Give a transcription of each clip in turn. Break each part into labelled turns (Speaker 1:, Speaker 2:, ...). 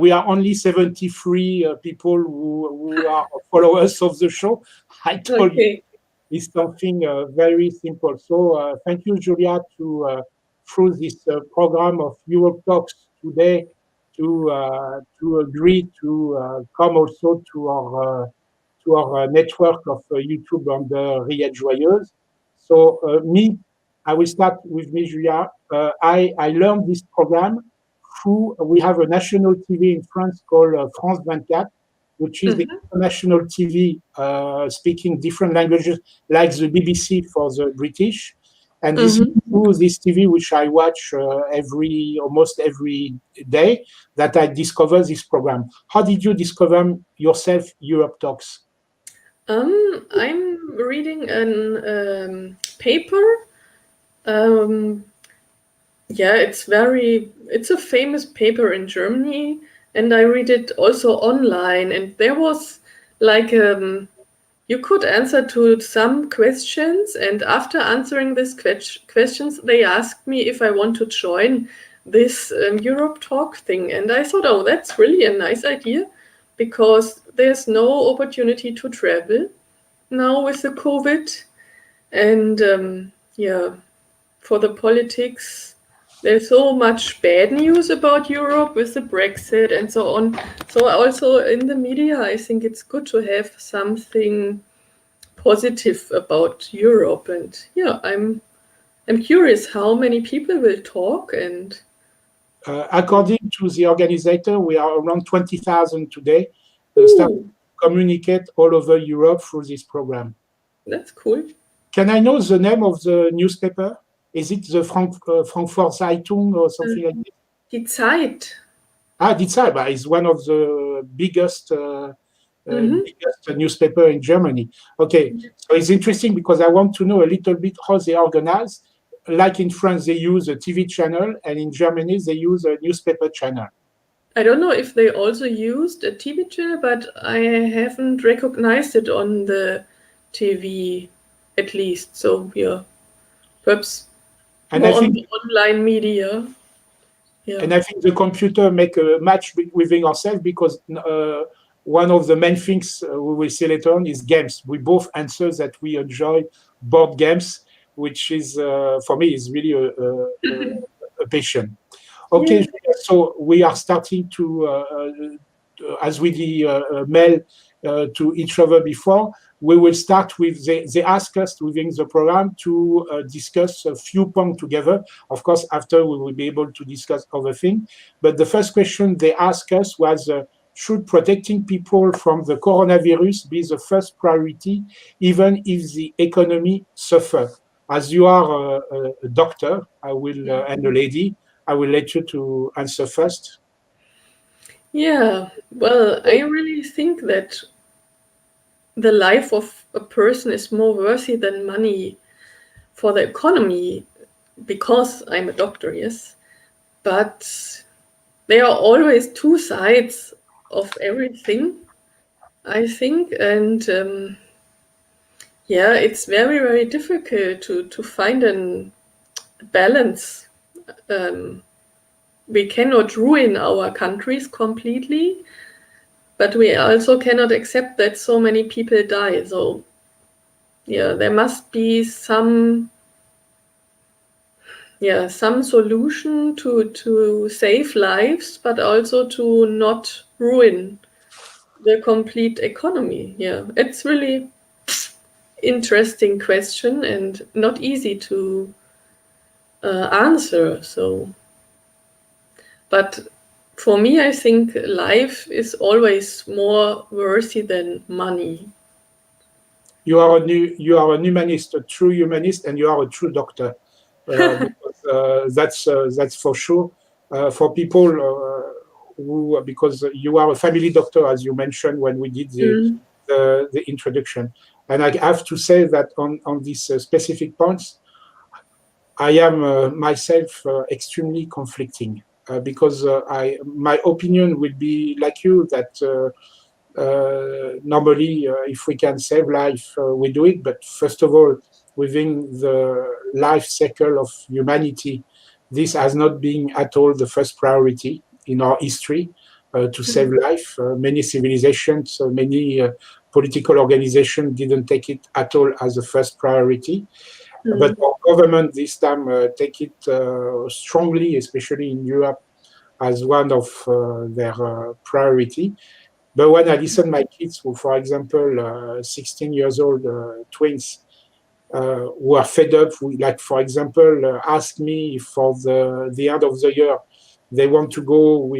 Speaker 1: we are only 73 people who are followers of the show. I told you
Speaker 2: Okay.
Speaker 1: it's something very simple. So thank you, Julia, to through this program of Europe Talks today to agree to come also to our network of YouTube on the Rillettes Joyeuses. So me, I will start with me, Julia. I learned this program through, we have a national TV in France called France 24, which is the
Speaker 2: Mhm.
Speaker 1: international TV speaking different languages, like the BBC for the British. And this is
Speaker 2: Mhm.
Speaker 1: through this TV, which I watch almost every day, that I discover this program. How did you discover yourself Europe Talks?
Speaker 2: I'm reading an paper. Um, yeah, it's a famous paper in Germany, and I read it also online. And there was like you could answer to some questions, and after answering these questions, they asked me if I want to join this Europe Talk thing. And I thought, oh, that's really a nice idea because there's no opportunity to travel now with the COVID. And yeah, for the politics, there's so much bad news about Europe with the Brexit and so on. So also in the media, I think it's good to have something positive about Europe. And yeah, I'm curious how many people will talk and
Speaker 1: According to the organizer, we are around 20,000 today, start
Speaker 2: ooh,
Speaker 1: to communicate all over Europe through this program.
Speaker 2: that's cool.
Speaker 1: Can I know the name of the newspaper? Is it the Frankfurt Zeitung or something like
Speaker 2: Uh,
Speaker 1: this?
Speaker 2: Die Zeit.
Speaker 1: Ah, Die Zeit is one of the
Speaker 2: Mhm.
Speaker 1: biggest newspaper in Germany. Okay, so it's interesting because I want to know a little bit how they organize. Like in France, they use a TV channel, and in Germany, they use a newspaper channel.
Speaker 2: I don't know if they also used a TV channel, but I haven't recognized it on the TV at least. So yeah, perhaps
Speaker 1: And I
Speaker 2: more on
Speaker 1: think
Speaker 2: the online media. Yeah.
Speaker 1: And I think the computer make a match within ourselves because one of the main things we will see later on is games. We both answer that we enjoy board games, which is for me is really a passion.
Speaker 2: Yeah.
Speaker 1: Okay, so we are starting to, as we mail to each other before, we will start with, they ask us within the program to discuss a few points together. Of course, after we will be able to discuss other things. But the first question they asked us was, should protecting people from the coronavirus be the first priority, even if the economy suffers? As you are a doctor, I will, and a lady, I will let you to answer first.
Speaker 2: Yeah. Well, I really think that the life of a person is more worthy than money for the economy because I'm a doctor, yes. But there are always two sides of everything, I think. And yeah, it's very, very difficult to find a balance. Um, we cannot ruin our countries completely, but we also cannot accept that so many people die. So yeah, there must be some solution to save lives, but also to not ruin the complete economy. Yeah, it's really interesting question and not easy to answer. So, but for me, I think life is always more worthy than money.
Speaker 1: You are an humanist, a true humanist, and you are a true doctor. Because that's for sure. For people who, because you are a family doctor, as you mentioned when we did
Speaker 2: Mm.
Speaker 1: the introduction, and I have to say that on these specific points, I am myself extremely conflicting because my opinion will be like you that. Normally, if we can save life, we do it. But first of all, within the life cycle of humanity, this has not been at all the first priority in our history. to save life. Many civilizations, many political organizations didn't take it at all as a first priority. But our government this time take it strongly, especially in Europe, as one of their priority. But when I listen my kids, who, for example, 16 years old twins, who are fed up, like, for example, ask me if for the end of the year they want to go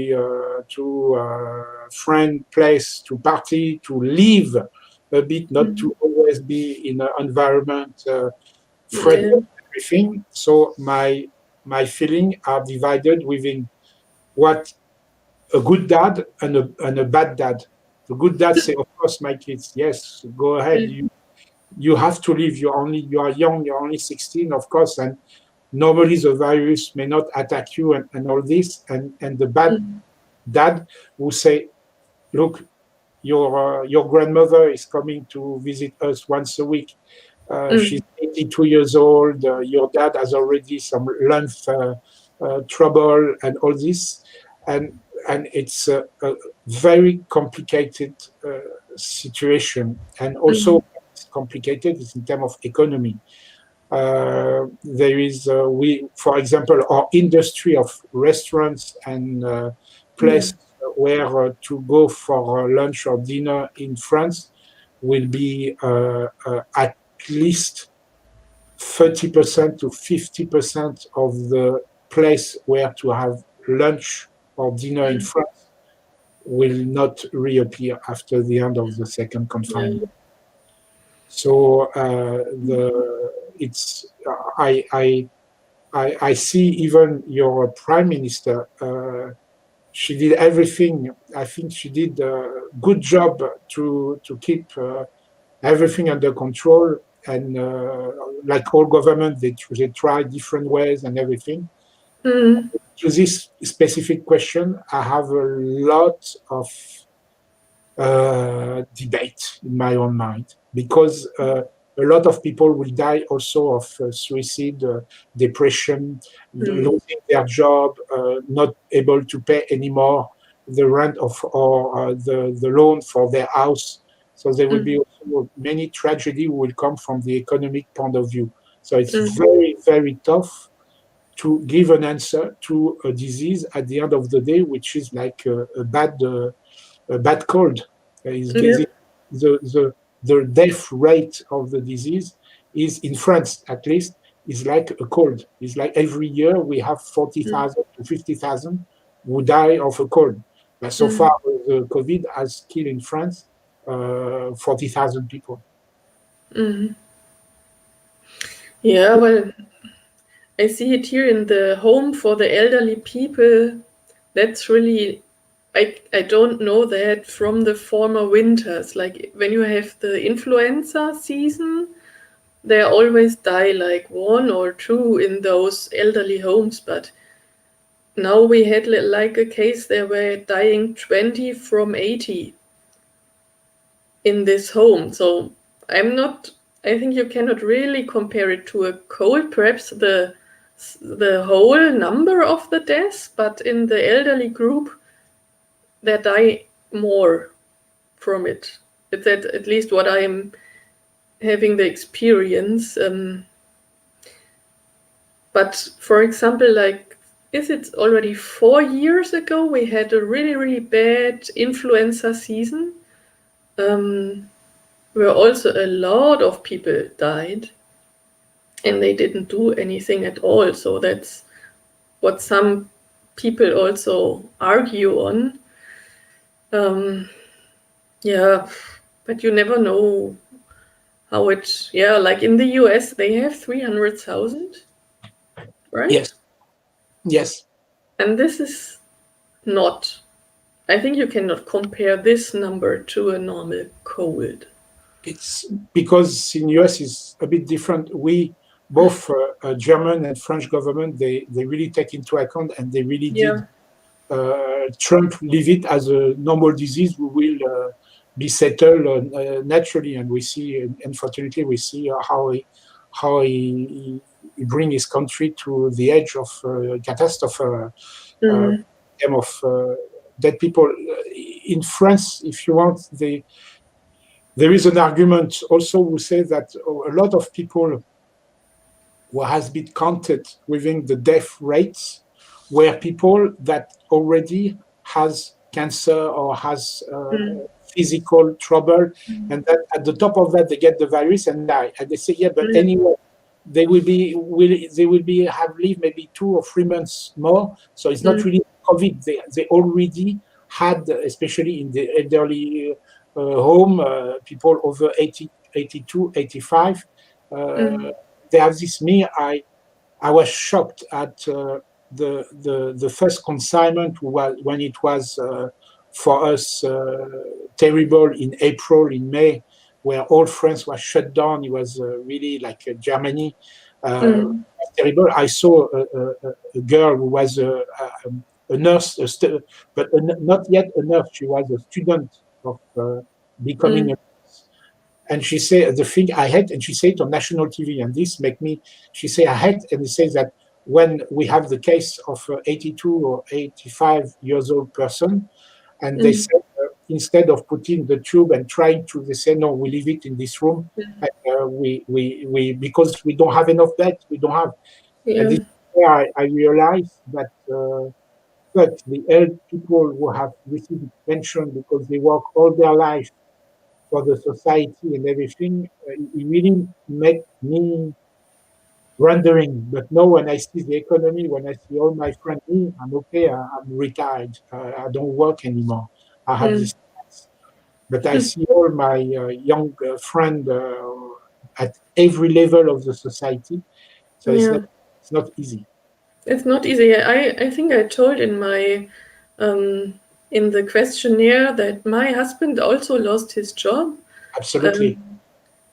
Speaker 1: to a friend place to party, to live a bit, not to always be in an environment friendly and everything. So my feelings are divided within what a good dad and a bad dad. The good dad say, of course, my kids, yes, go ahead. You have to live. You are young. You're only 16, of course, and normally the virus may not attack you and all this. And the bad dad will say, look, your grandmother is coming to visit us once a week. She's 82 years old. Your dad has already some lung trouble and all this, and it's a very complicated situation. And also, it's complicated in terms of economy. There is for example, our industry of restaurants and places where to go for lunch or dinner in France will be at least 30% to 50% of the place where to have lunch or dinner in France will not reappear after the end of the second confinement. So I see even your prime minister. She did everything. I think she did a good job to keep everything under control. And like all government, they try different ways and everything. To this specific question, I have a lot of debate in my own mind, because a lot of people will die also of suicide, depression, losing their job, not able to pay anymore the rent or the loan for their house. So there will be also many tragedy will come from the economic point of view. So it's very, very tough to give an answer to a disease at the end of the day, which is like a bad cold. The death rate of the disease is, in France at least, is like a cold. It's like every year we have 40,000 to 50,000 who die of a cold. But so far, the COVID has killed in France 40,000 people.
Speaker 2: Yeah, well, I see it here in the home for the elderly people. That's really, I don't know that from the former winters. Like when you have the influenza season, they always die like 1 or 2 in those elderly homes. But now we had like a case, they were dying 20 from 80 in this home. So I think you cannot really compare it to a cold. Perhaps the whole number of the deaths, but in the elderly group, they die more from it. It's at least what I'm having the experience. But for example, like, is it already 4 years ago we had a really, really bad influenza season, where also a lot of people died and they didn't do anything at all. So that's what some people also argue on. Yeah, but you never know how it, like in the US, they have 300,000, right?
Speaker 1: Yes.
Speaker 2: And this is not, I think you cannot compare this number to a normal cold.
Speaker 1: It's because in US it's a bit different. We both German and French government, they really take into account, and they really did. Trump leave it as a normal disease. We will be settled naturally, and we see, unfortunately, we see how he bring his country to the edge of catastrophe. dead people. In France, if you want, there is an argument also who says that a lot of people who has been counted within the death rates were people that already has cancer or has physical trouble, and that at the top of that they get the virus and die. And they say, yeah, but anyway, they will be have lived maybe 2 or 3 months more. So it's not really COVID. They already had, especially in the elderly home, people over 80, 82, 85. They have this. I was shocked at the first consignment when it was for us terrible in April, in May, where all France was shut down. It was really like Germany. Terrible. I saw a girl who was a nurse, but not yet a nurse. She was a student of becoming a nurse. And she said the thing I hate, and she said it on national TV, and this make me. She said I hate, and it says that when we have the case of 82 or 85 years old person, and they said instead of putting the tube and trying to, they say no, we leave it in this room, and, we because we don't have enough beds, we don't have. And this is where I realized that the old people who have received pension because they work all their life for the society and everything, it really make me wondering. But now when I see the economy, when I see all my friends, I'm okay, I'm retired, I don't work anymore. I have this. But I see all my young friends at every level of the society. So it's not easy.
Speaker 2: It's not easy. I think I told in my in the questionnaire that my husband also lost his job.
Speaker 1: Absolutely.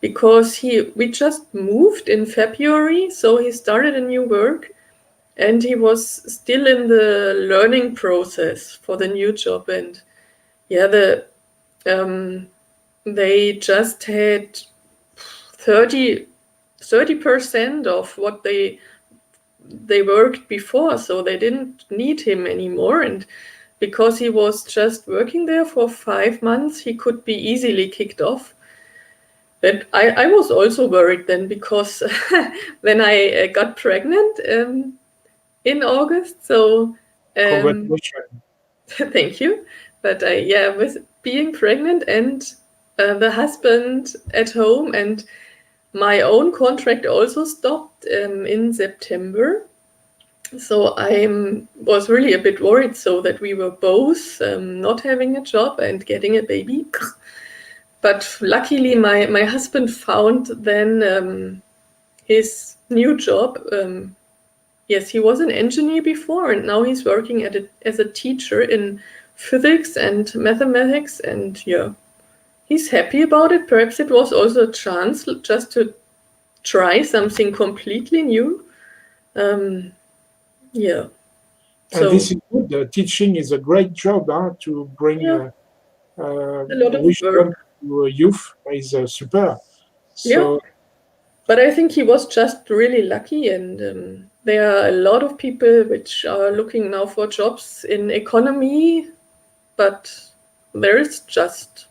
Speaker 2: Because we just moved in February, so he started a new work, and he was still in the learning process for the new job. And they just had 30% of what they worked before, so they didn't need him anymore. And because he was just working there for 5 months, he could be easily kicked off. But I was also worried then, because when I got pregnant in August, so
Speaker 1: Congratulations.
Speaker 2: thank you. But with being pregnant and the husband at home, and my own contract also stopped in September. So I was really a bit worried, so that we were both not having a job and getting a baby. But luckily, my husband found then his new job. Yes, he was an engineer before, and now he's working as a teacher in physics and mathematics. And he's happy about it. Perhaps it was also a chance just to try something completely new.
Speaker 1: And this is good. Teaching is a great job to bring
Speaker 2: a lot of work
Speaker 1: to youth. Is super. So,
Speaker 2: but I think he was just really lucky, and there are a lot of people which are looking now for jobs in economy, but there is just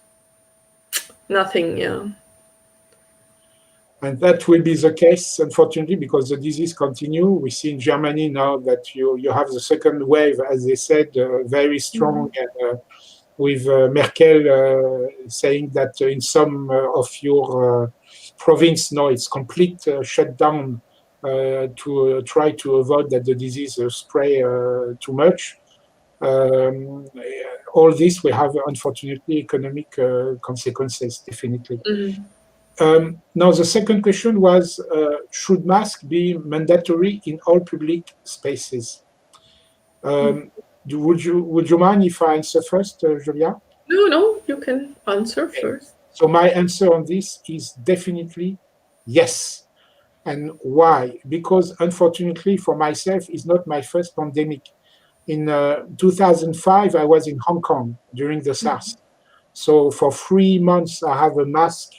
Speaker 2: nothing.
Speaker 1: And that will be the case, unfortunately, because the disease continues. We see in Germany now that you have the second wave, as they said, very strong, and with Merkel saying that in some of your province now it's complete shutdown to try to avoid that the disease spread too much. All this will have, unfortunately, economic consequences, definitely. Now, the second question was, should masks be mandatory in all public spaces? Would you mind if I answer first, Julia?
Speaker 2: No, you can answer first.
Speaker 1: So my answer on this is definitely yes. And why? Because unfortunately for myself, it's not my first pandemic. In 2005, I was in Hong Kong during the SARS. So for 3 months, I have a mask,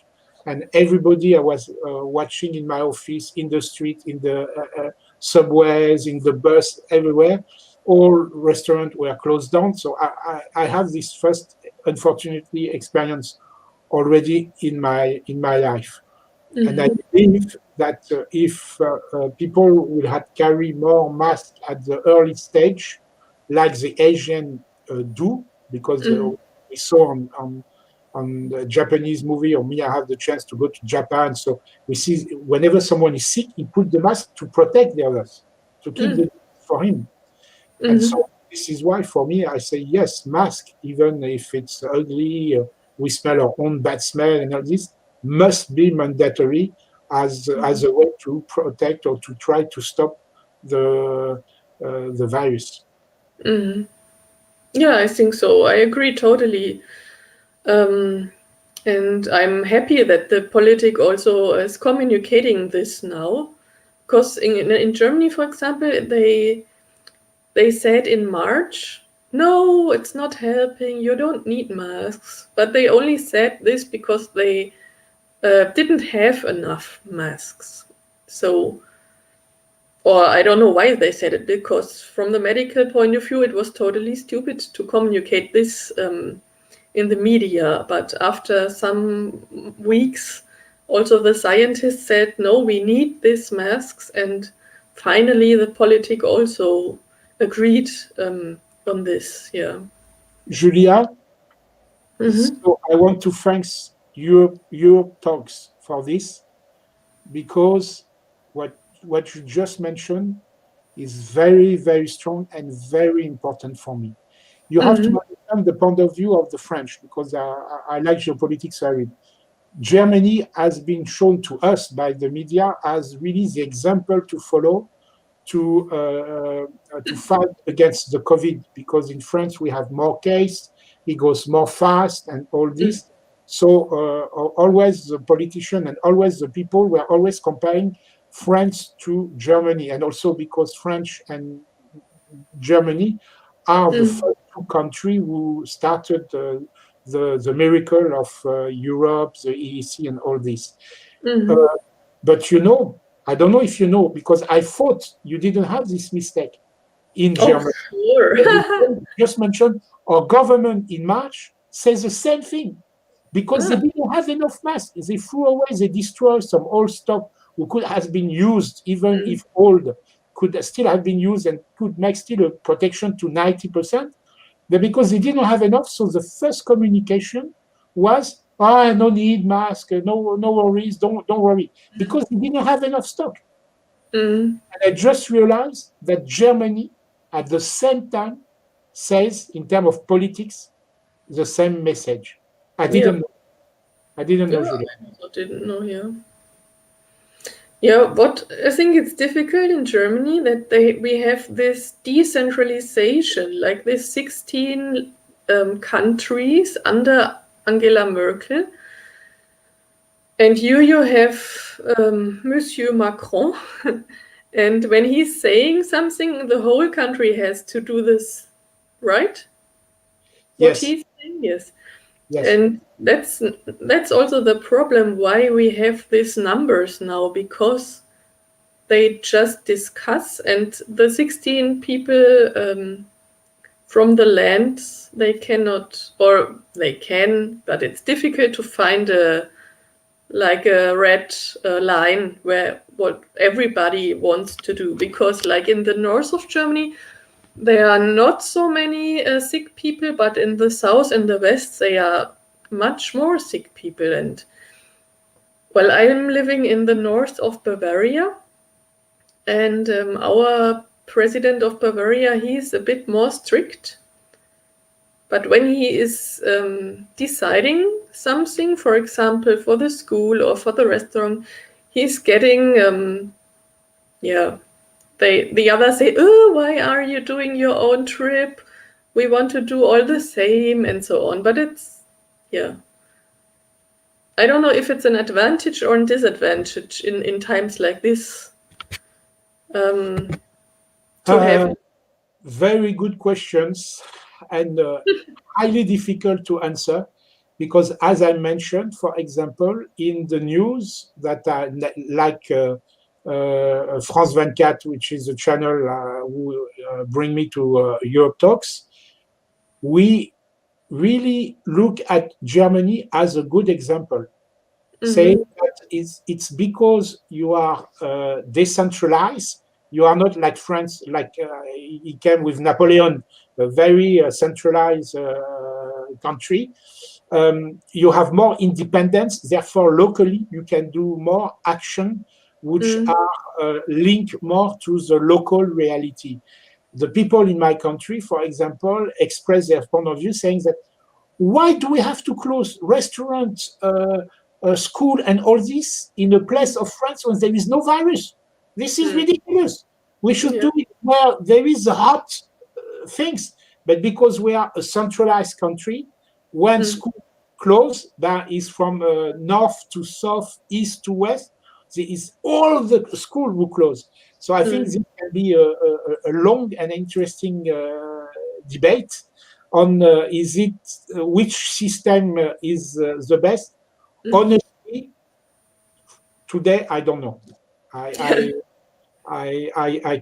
Speaker 1: and everybody I was watching in my office, in the street, in the subways, in the bus, everywhere, all restaurants were closed down. So I have this first, unfortunately, experience already in my life. And I believe that if people will have carry more masks at the early stage, like the Asian do, because we saw on the Japanese movie, or me, I have the chance to go to Japan. So we see whenever someone is sick, he put the mask to protect the others, to keep the for him. And so this is why, for me, I say yes, mask, even if it's ugly, we smell our own bad smell, and all this must be mandatory as a way to protect or to try to stop the virus.
Speaker 2: Yeah, I think so. I agree totally. And I'm happy that the politic also is communicating this now. Because in Germany, for example, they said in March, no, it's not helping, you don't need masks. But they only said this because they didn't have enough masks. So, or I don't know why they said it, because from the medical point of view, it was totally stupid to communicate this in the media. But after some weeks, also the scientists said, no, we need these masks. And finally, the politic also agreed on this. Yeah.
Speaker 1: Julia, so I want to thank your talks for this, because what you just mentioned is very, very strong and very important for me. You have to understand the point of view of the French, because I like geopolitics very. Germany has been shown to us by the media as really the example to follow to fight against the COVID, because in France we have more cases, it goes more fast, and all this. So always the politician and always the people were always comparing France to Germany, and also because France and Germany are the first two countries who started the miracle of Europe, the EEC, and all this. But I don't know if you know, because I thought you didn't have this mistake in Germany.
Speaker 2: Sure.
Speaker 1: Just mentioned, our government in March says the same thing, because they didn't have enough masks. They threw away, they destroyed some old stock who could have been used, even if old, could still have been used and could make still a protection to 90%. But because they didn't have enough, so the first communication was, no need mask, no worries, don't worry, because they didn't have enough stock. And I just realized that Germany, at the same time, says, in terms of politics, the same message. I didn't know. I didn't know, Julia.
Speaker 2: I also didn't know, yeah. Yeah, what I think it's difficult in Germany that we have this decentralization, like this 16 countries under Angela Merkel. And you have Monsieur Macron, and when he's saying something, the whole country has to do this, right?
Speaker 1: Yes.
Speaker 2: What he's saying, yes.
Speaker 1: Yes.
Speaker 2: And that's also the problem why we have these numbers now, because they just discuss, and the 16 people from the land, they cannot, or they can, but it's difficult to find a red line where what everybody wants to do, because like in the north of Germany, there are not so many sick people, but in the south and the west, there are much more sick people. And well, I'm living in the north of Bavaria, and our president of Bavaria, he's a bit more strict. But when he is deciding something, for example, for the school or for the restaurant, he's getting, the others say, oh, why are you doing your own trip? We want to do all the same, and so on. But it's, I don't know if it's an advantage or a disadvantage in times like this to have.
Speaker 1: Very good questions, and highly difficult to answer, because as I mentioned, for example, in the news that are like France 24, which is a channel who bring me to Europe Talks, we really look at Germany as a good example, saying that it's because you are decentralized. You are not like France, like he came with Napoleon, a very centralized country. You have more independence, therefore locally you can do more action which are linked more to the local reality. The people in my country, for example, express their point of view saying that why do we have to close restaurants, school, and all this in a place of France when there is no virus? This is ridiculous. We should do it where there is hot things. But because we are a centralized country, when school close, that is from north to south, east to west, there is all the school will close. So I think this can be a long and interesting debate on is it which system is the best. Honestly, today I don't know. I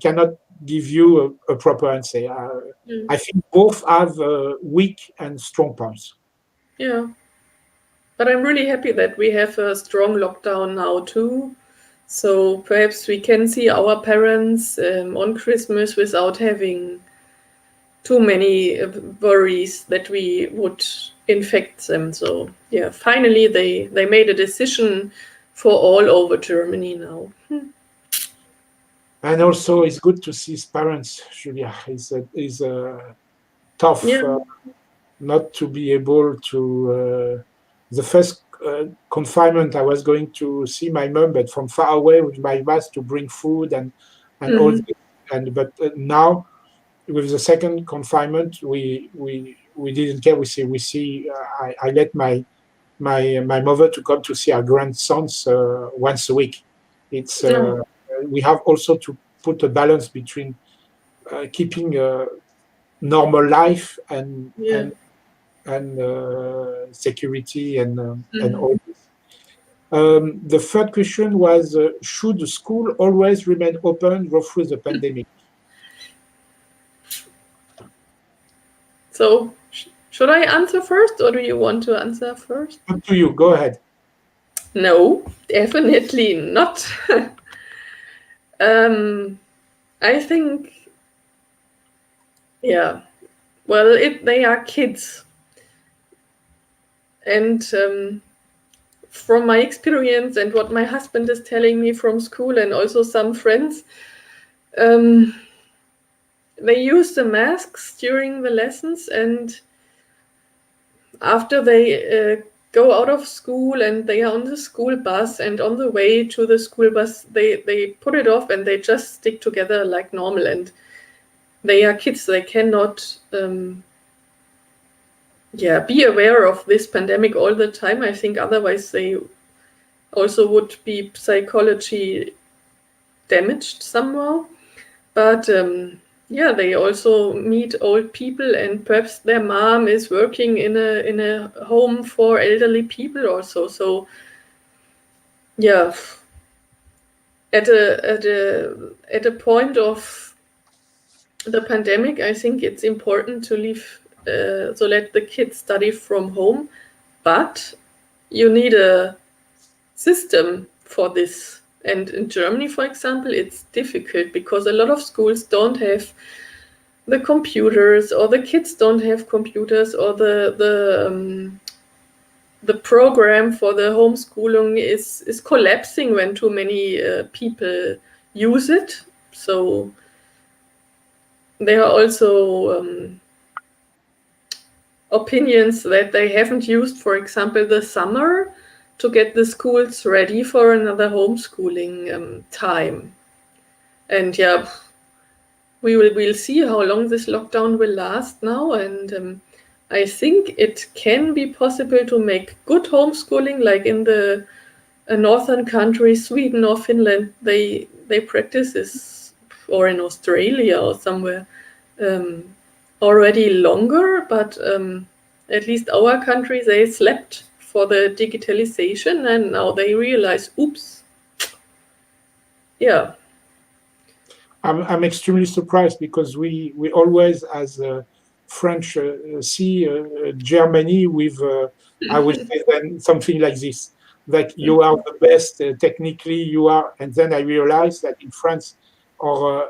Speaker 1: cannot give you a proper answer. I think both have weak and strong points.
Speaker 2: Yeah. But I'm really happy that we have a strong lockdown now too. So perhaps we can see our parents on Christmas without having too many worries that we would infect them. So yeah, finally they made a decision for all over Germany now.
Speaker 1: And also, it's good to see his parents, Julia. It's tough not to be able to. The first confinement, I was going to see my mom, but from far away with my bus to bring food and all this. But now, with the second confinement, we didn't care. We see. I let my mother to come to see our grandsons once a week. It's we have also to put a balance between keeping a normal life and security and all this. The third question was: should the school always remain open go through the pandemic?
Speaker 2: So should I answer first, or do you want to answer first?
Speaker 1: Up to you. Go ahead.
Speaker 2: No, definitely not. I think, well, they are kids. And from my experience and what my husband is telling me from school and also some friends, they use the masks during the lessons, and after they go out of school and they are on the school bus, and on the way to the school bus they put it off and they just stick together like normal. And they are kids, they cannot be aware of this pandemic all the time. I think otherwise they also would be psychologically damaged somehow. But they also meet old people, and perhaps their mom is working in a home for elderly people also. So at a point of the pandemic, I think it's important to leave so let the kids study from home, but you need a system for this. And in Germany, for example, it's difficult because a lot of schools don't have the computers, or the kids don't have computers, or the program for the homeschooling is collapsing when too many people use it. So there are also opinions that they haven't used, for example, the summer to get the schools ready for another homeschooling time. And we'll see how long this lockdown will last now. And I think it can be possible to make good homeschooling, like in the northern countries, Sweden or Finland, they practice this, or in Australia or somewhere, already longer. But at least our country, they slept for the digitalization, and now they realize, oops, Yeah.
Speaker 1: I'm extremely surprised because we always, as French, see Germany with, I would say, then something like this, that you are the best technically, you are, and then I realized that in France, or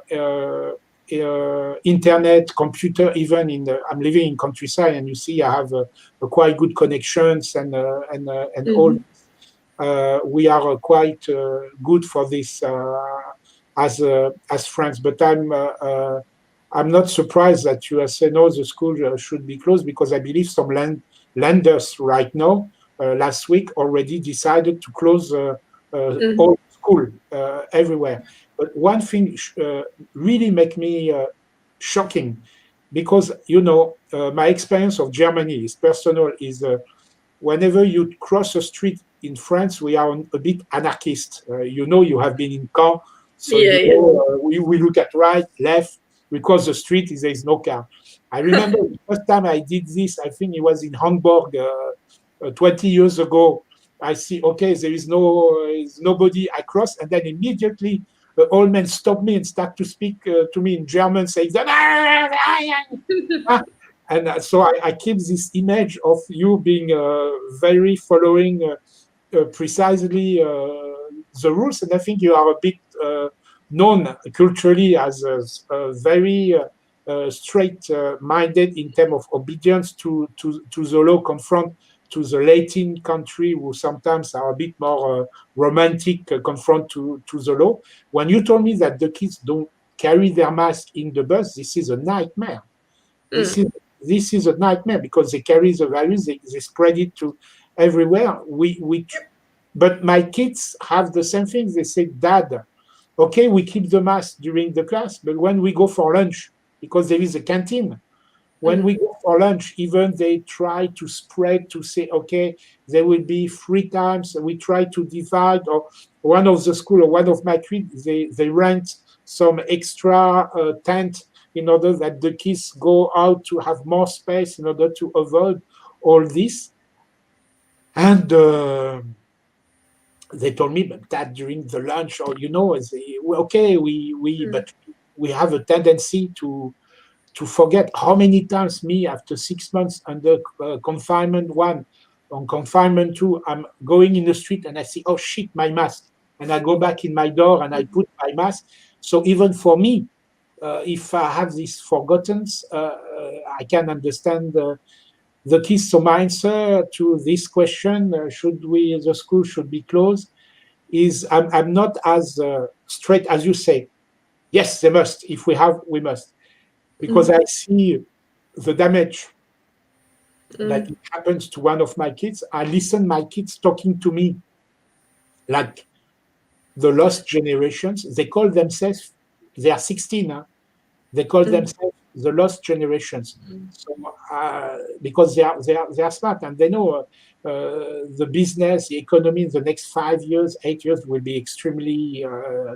Speaker 1: internet, computer, even I'm living in countryside, and you see I have a quite good connections and all.
Speaker 2: Mhm.
Speaker 1: We are quite good for this as friends. But I'm not surprised that you have said no, the school should be closed, because I believe some lenders right now, last week, already decided to close
Speaker 2: Mhm.
Speaker 1: all school everywhere. But one thing really make me shocking, because my experience of Germany is personal. Is whenever you cross a street in France, we are a bit anarchist. You have been in car, so
Speaker 2: Yeah, yeah.
Speaker 1: we look at right, left, we cross the street, there is no car. I remember the first time I did this, I think it was in Hamburg 20 years ago. I see, okay, is nobody, I cross, and then immediately the old man stopped me and start to speak to me in German, saying that, and so I keep this image of you being very following precisely the rules, and I think you are a bit known culturally as a very straight-minded in terms of obedience to the law, confront to the Latin country who sometimes are a bit more romantic, confront to the law. When you told me that the kids don't carry their mask in the bus, this is a nightmare. This
Speaker 2: Mm.
Speaker 1: is this is a nightmare, because they carry the virus, they spread it to everywhere. But my kids have the same thing. They say, Dad, okay, we keep the mask during the class, but when we go for lunch, because there is a canteen, when we
Speaker 2: Mm.
Speaker 1: go for lunch, even they try to spread, to say, okay, there will be 3 times. We try to divide, or one of the school, or one of my kids, they rent some extra tent in order that the kids go out to have more space in order to avoid all this. And they told me that during the lunch, or okay,
Speaker 2: Mm.
Speaker 1: but we have a tendency to forget how many times me, after 6 months under confinement one, on confinement two, I'm going in the street and I see, oh shit, my mask, and I go back in my door and I put my mask. So even for me, if I have these forgotten, I can understand the kids. So my answer to this question, the school should be closed, is I'm not as straight as you say. Yes, they must. If we have, we must, because
Speaker 2: Mm.
Speaker 1: I see the damage that
Speaker 2: Mm.
Speaker 1: it happens to one of my kids. I listen my kids talking to me like the lost generations. They call themselves, they are 16, huh? They call
Speaker 2: Mm.
Speaker 1: themselves the lost generations. So because they are smart, and they know the business, the economy in the next 5 years, 8 years will be extremely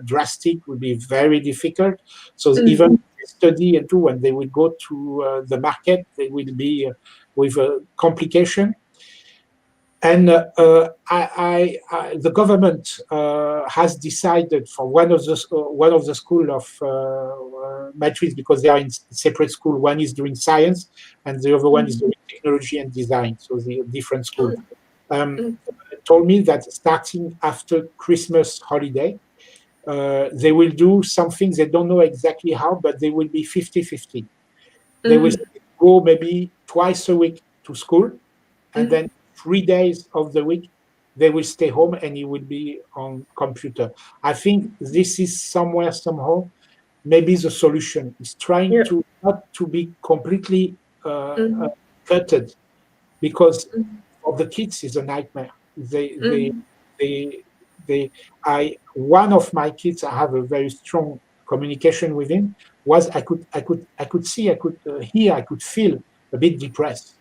Speaker 1: drastic, will be very difficult. So
Speaker 2: Mm.
Speaker 1: even study and do, when they will go to the market, they will be with a complication. And the government has decided for one of the school of matrix, because they are in separate school. One is doing science, and the other one is
Speaker 2: Mm.
Speaker 1: doing technology and design. So the different school.
Speaker 2: Mm.
Speaker 1: Um,
Speaker 2: Mm.
Speaker 1: told me that starting after Christmas holiday, they will do something. They don't know exactly how, but they will be 50-50. They will
Speaker 2: Mm.
Speaker 1: go maybe twice a week to school, and
Speaker 2: Mm.
Speaker 1: then 3 days of the week they will stay home and he will be on computer. I think this is somewhere, somehow, maybe the solution is trying
Speaker 2: Yeah.
Speaker 1: to not to be completely
Speaker 2: Mm.
Speaker 1: cutted, because
Speaker 2: Mm.
Speaker 1: for the kids is a nightmare.
Speaker 2: Mm.
Speaker 1: They they I One of my kids, I have a very strong communication with him, was I could see, I could hear, I could feel a bit depressed.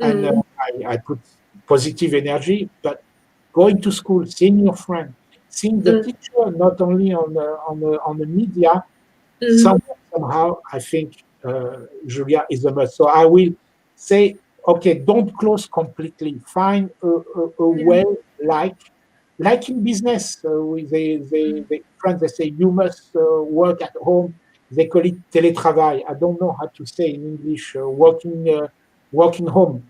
Speaker 1: And
Speaker 2: Mm.
Speaker 1: I put positive energy, but going to school, seeing your friend, seeing the
Speaker 2: Mm.
Speaker 1: teacher, not only on the media,
Speaker 2: Mm.
Speaker 1: somehow, I think Julia is a must. So I will say, okay, don't close completely. Find a way, like like in business, they France, they say you must work at home. They call it télétravail. I don't know how to say in English. Working home.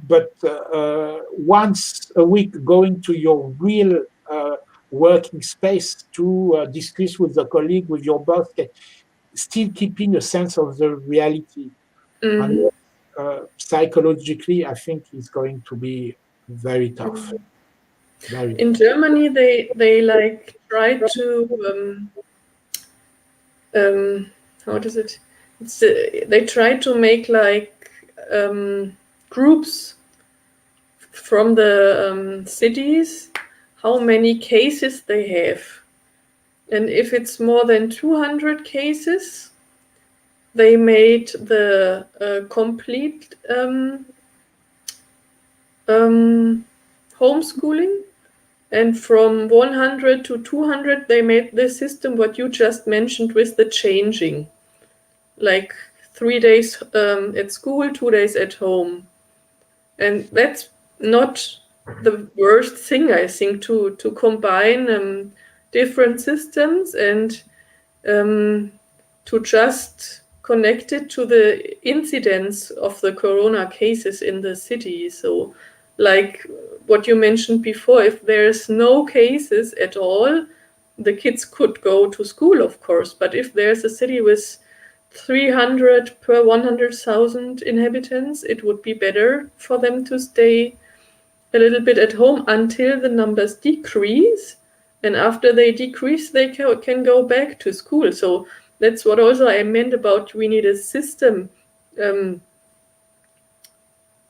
Speaker 1: But once a week, going to your real working space to discuss with the colleague, with your boss, still keeping a sense of the reality. And psychologically, I think it's going to be very tough. Very.
Speaker 2: In Germany, they like try to how does it? They try to make like groups from the cities, how many cases they have, and if it's more than 200 cases, they made the complete homeschooling. And from 100 to 200, they made the system what you just mentioned with the changing. Like 3 days at school, 2 days at home. And that's not the worst thing, I think, to combine different systems and to just connect it to the incidence of the corona cases in the city. So like what you mentioned before, if there's no cases at all, the kids could go to school, of course. But if there's a city with 300 per 100,000 inhabitants, it would be better for them to stay a little bit at home until the numbers decrease. And after they decrease, they can go back to school. So that's what also I meant about we need a system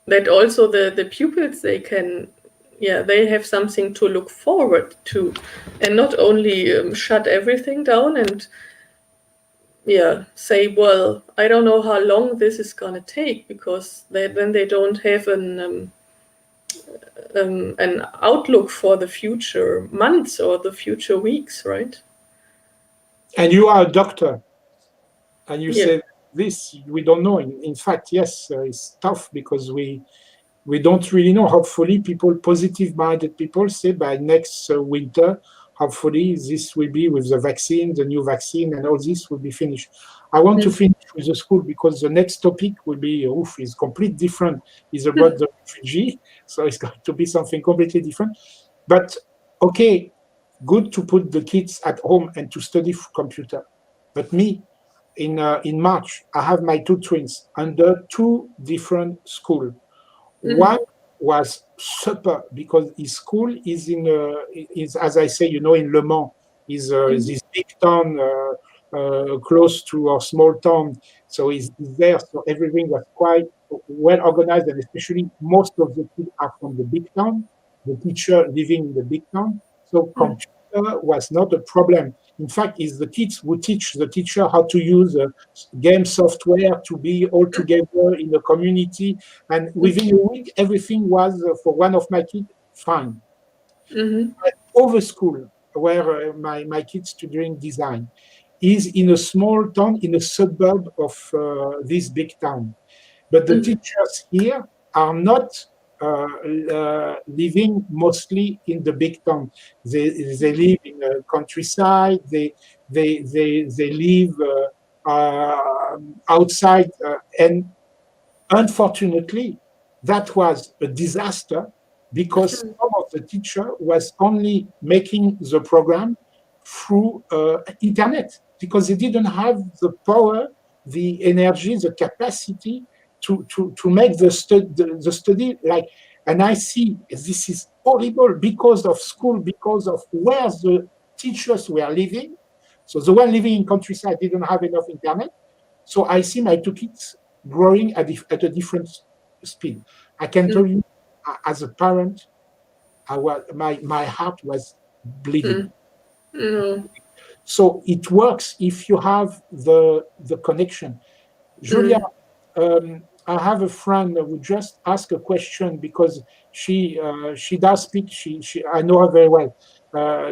Speaker 2: that also the pupils, they can, they have something to look forward to, and not only shut everything down and say, well, I don't know how long this is going to take, because then they don't have an outlook for the future months or the future weeks, right?
Speaker 1: And you are a doctor, and you say this, we don't know. In fact, yes, it's tough because we don't really know. Hopefully, positive-minded people say by next winter, hopefully this will be with the vaccine, the new vaccine, and all this will be finished. I want to finish with the school because the next topic will be, is completely different. It's about the refugee, so it's going to be something completely different. But okay, good to put the kids at home and to study computer. But me, in March, I have my two twins under two different schools. One was super because his school is is, as I say, in Le Mans, is this big town close to our small town. So he's there. So everything was quite well organized, and especially most of the kids are from the big town. The teacher living in the big town. So computer was not a problem. In fact, it's the kids who teach the teacher how to use game software to be all together in a community. And within a week, everything was, for one of my kids, fine. Over school, where my kids studying design, is in a small town, in a suburb of this big town. But the teachers here are not living mostly in the big town. They live in the countryside. They live outside, and unfortunately, that was a disaster because some of the teacher was only making the program through internet because they didn't have the power, the energy, the capacity to make the study like. And I see this is horrible because of school, because of where the teachers were living. So the one living in countryside didn't have enough internet. So I see my two kids growing at a different speed. I can tell you, as a parent, my heart was bleeding. So it works if you have the connection. Julia, I have a friend who just asked a question because she does speak. I know her very well.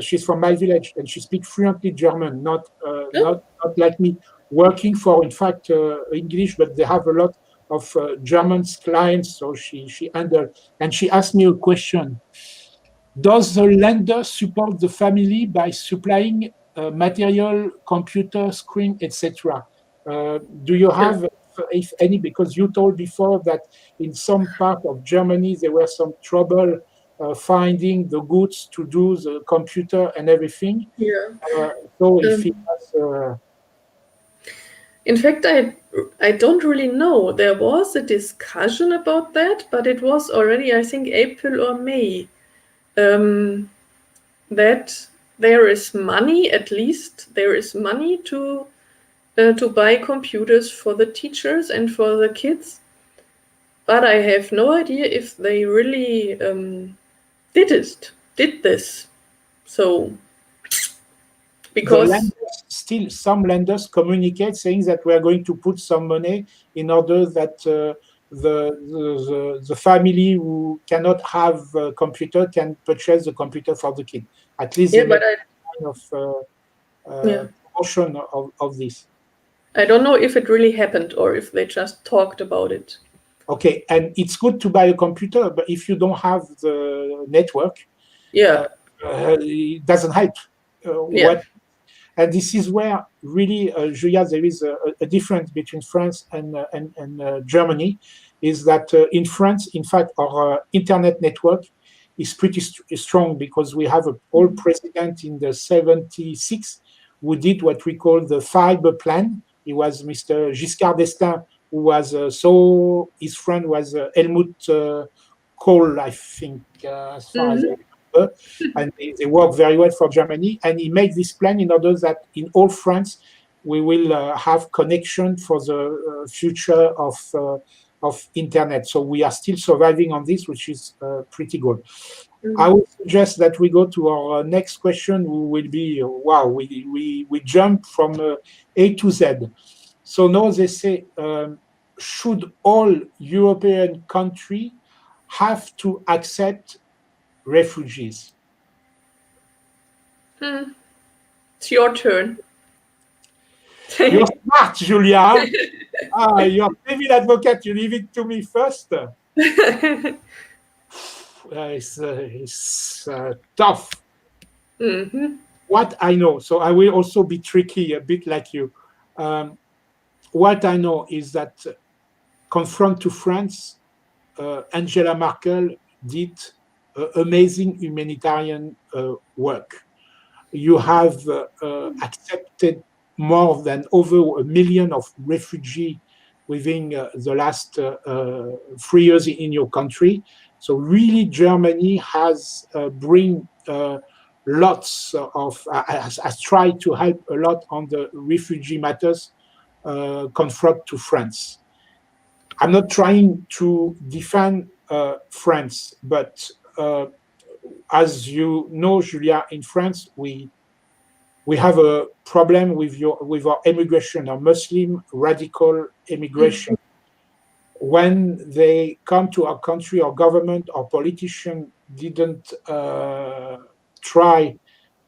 Speaker 1: She's from my village and she speaks fluently German, not like me, working for, in fact, English, but they have a lot of German clients, so she handled. And she asked me a question. Does the lender support the family by supplying material, computer, screen, etc.? Do you
Speaker 2: Yeah.
Speaker 1: have, if any, because you told before that in some part of Germany there were some trouble finding the goods to do the computer and everything.
Speaker 2: Yeah.
Speaker 1: So if it
Speaker 2: Um,
Speaker 1: was,
Speaker 2: in fact, I don't really know. There was a discussion about that, but it was already, I think, April or May. That there is money, at least there is money to buy computers for the teachers and for the kids, but I have no idea if they really did this. So
Speaker 1: the
Speaker 2: because
Speaker 1: lenders, still some lenders communicate saying that we are going to put some money in order that the family who cannot have a computer can purchase the computer for the kid. At least
Speaker 2: yeah,
Speaker 1: they
Speaker 2: but
Speaker 1: make kind of
Speaker 2: yeah,
Speaker 1: promotion of this.
Speaker 2: I don't know if it really happened or if they just talked about it.
Speaker 1: Okay, and it's good to buy a computer, but if you don't have the network, uh,
Speaker 2: Yeah,
Speaker 1: it doesn't help.
Speaker 2: yeah.
Speaker 1: What And this is where really, Julia, there is a difference between France and Germany, is that in France, in fact, our internet network is pretty strong because we have an old president in the 76 who did what we call the fiber plan. He was Mr. Giscard d'Estaing, who was his friend was Helmut Kohl, I think, as far as I
Speaker 2: Hmm.
Speaker 1: remember, and they work very well for Germany. And he made this plan in order that in all France we will have connection for the future of internet. So we are still surviving on this, which is pretty good. I
Speaker 2: Mm.
Speaker 1: would suggest that we go to our next question, who will be wow. We jump from A to Z. So now they say, should all European countries have to accept refugees?
Speaker 2: Hmm. It's your turn.
Speaker 1: You're smart, Julia. You're devil advocate. You leave it to me first. It's tough.
Speaker 2: Hmm.
Speaker 1: What I know, so I will also be tricky, a bit like you. Um, what I know is that confront to France, Angela Merkel did amazing humanitarian work. You have accepted more than over 1 million of refugees within the last 3 years in your country. So really, Germany has bring lots of has tried to help a lot on the refugee matters confront to France. I'm not trying to defend France, but uh, as you know, Julia, in France, we have a problem with our immigration, our Muslim radical immigration. When they come to our country, our government, our politician didn't try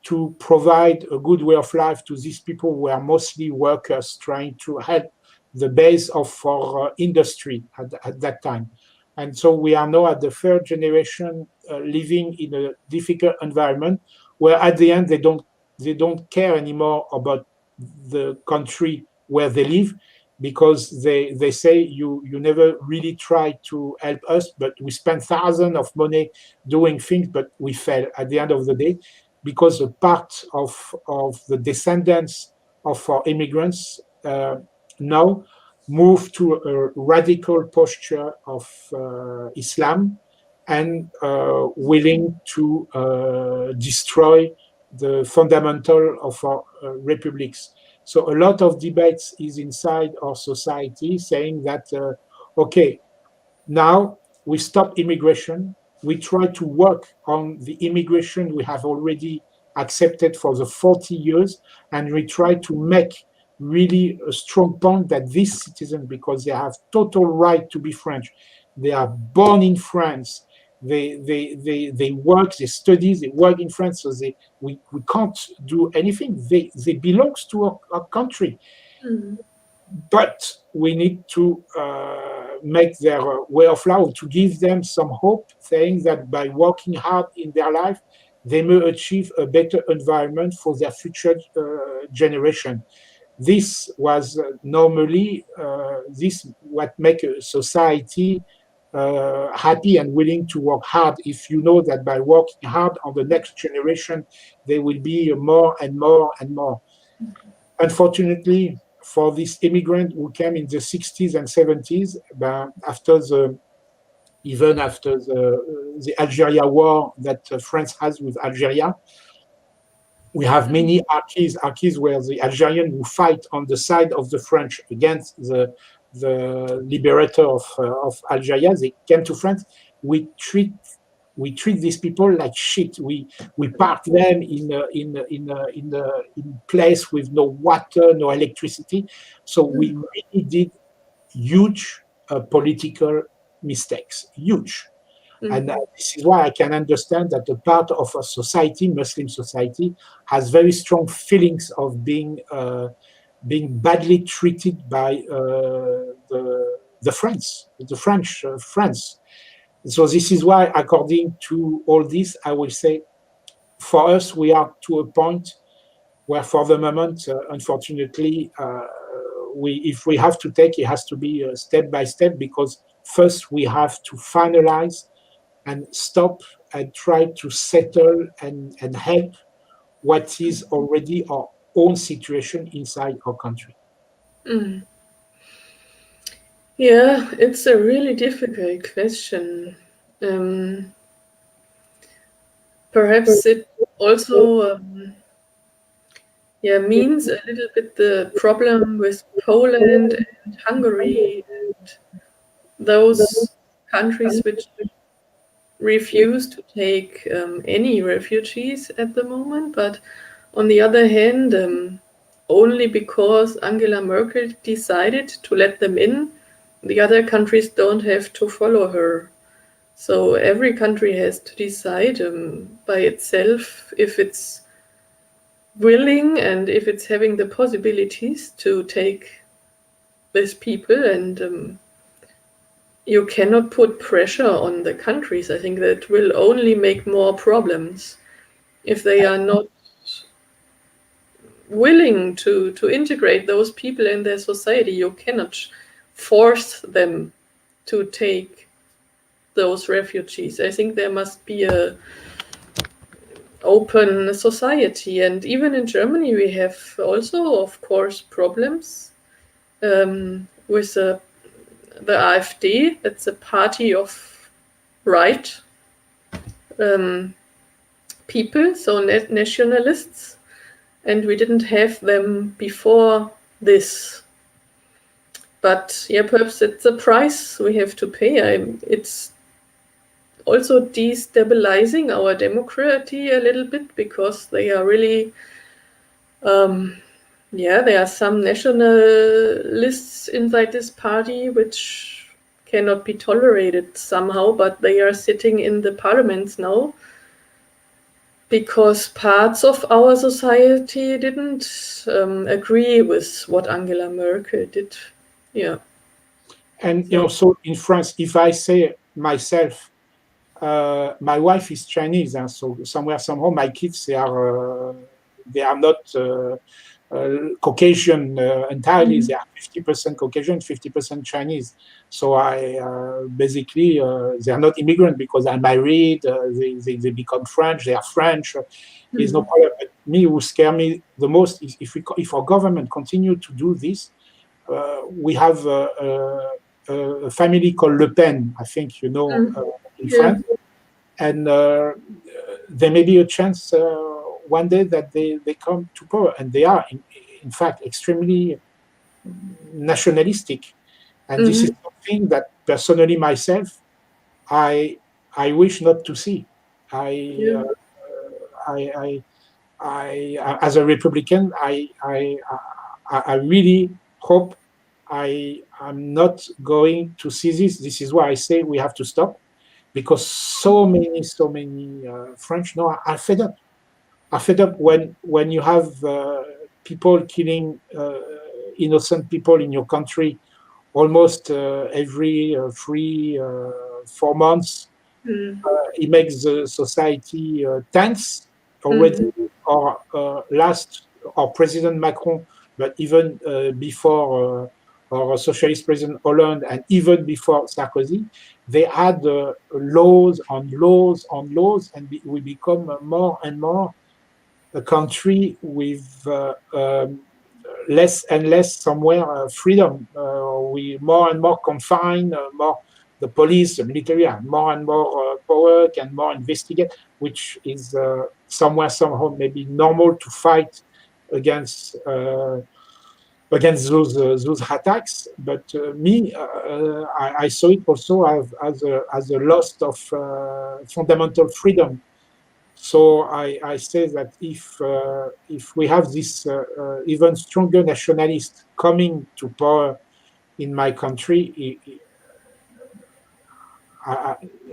Speaker 1: to provide a good way of life to these people who are mostly workers trying to help the base of our industry at that time. And so we are now at the third generation living in a difficult environment where at the end they don't care anymore about the country where they live because they say you never really try to help us, but we spend thousands of money doing things, but we fail at the end of the day because a part of the descendants of our immigrants now move to a radical posture of Islam and willing to destroy the fundamental of our republics. So a lot of debates is inside our society saying that, okay, now we stop immigration. We try to work on the immigration we have already accepted for the 40 years, and we try to make really a strong point that these citizens, because they have total right to be French, they are born in France, they work, they study, they work in France, so we can't do anything. They belong to our country, but we need to make their way of life, to give them some hope, saying that by working hard in their life, they may achieve a better environment for their future generation. This was normally this what make a society happy and willing to work hard. If you know that by working hard on the next generation, there will be more and more and more. Unfortunately, for this immigrant who came in the 60s and 70s, even after the Algeria war that France has with Algeria, we have many archies where the Algerians who fight on the side of the French against the liberator of Algeria, they came to France. We treat these people like shit. We park them in place with no water, no electricity. So we really did huge political mistakes, huge. And this is why I can understand that a part of a society, Muslim society, has very strong feelings of being badly treated by the French France. So this is why, according to all this, I will say, for us, we are to a point where, for the moment, unfortunately, if we have to take, it has to be step by step, because first we have to finalize and stop and try to settle and help what is already our own situation inside our country.
Speaker 2: Yeah, it's a really difficult question. Perhaps it also means a little bit the problem with Poland and Hungary and those countries which refuse to take any refugees at the moment. But on the other hand, only because Angela Merkel decided to let them in, the other countries don't have to follow her. So every country has to decide by itself if it's willing and if it's having the possibilities to take these people, and you cannot put pressure on the countries. I think that will only make more problems if they are not willing to integrate those people in their society. You cannot force them to take those refugees. I think there must be a open society, and even in Germany we have also, of course, problems with the AfD. That's a party of right people, so nationalists, and we didn't have them before this. But yeah, perhaps it's a price we have to pay. It's also destabilizing our democracy a little bit, because they are really, there are some nationalists inside this party which cannot be tolerated somehow, but they are sitting in the parliaments now because parts of our society didn't agree with what Angela Merkel did. Yeah.
Speaker 1: And so in France, if I say myself, my wife is Chinese, and so somehow my kids they are not Caucasian entirely. They are 50% Caucasian, 50% Chinese. So I basically they are not immigrant because I'm married. They become French. They are French. There's no problem. But me, who scare me the most is if our government continue to do this. We have a family called Le Pen, I think in France, and there may be a chance one day that they come to power, and they are in fact extremely nationalistic, and this is something that personally myself I wish not to see. I as a Republican I really hope I'm not going to see this. This is why I say we have to stop, because so many French now are fed up. Are fed up when you have people killing innocent people in your country, almost every 3-4 months. He makes the society tense already. Or our President Macron, but even before our socialist President Hollande, and even before Sarkozy, they had laws on laws on laws, and we become more and more a country with less and less somewhere freedom. We more and more confined, more the police, the military have more and more power, can more investigate, which is somewhere somehow maybe normal to fight against those attacks. But I saw it also as a loss of fundamental freedom. So I say that if we have this even stronger nationalists coming to power in my country,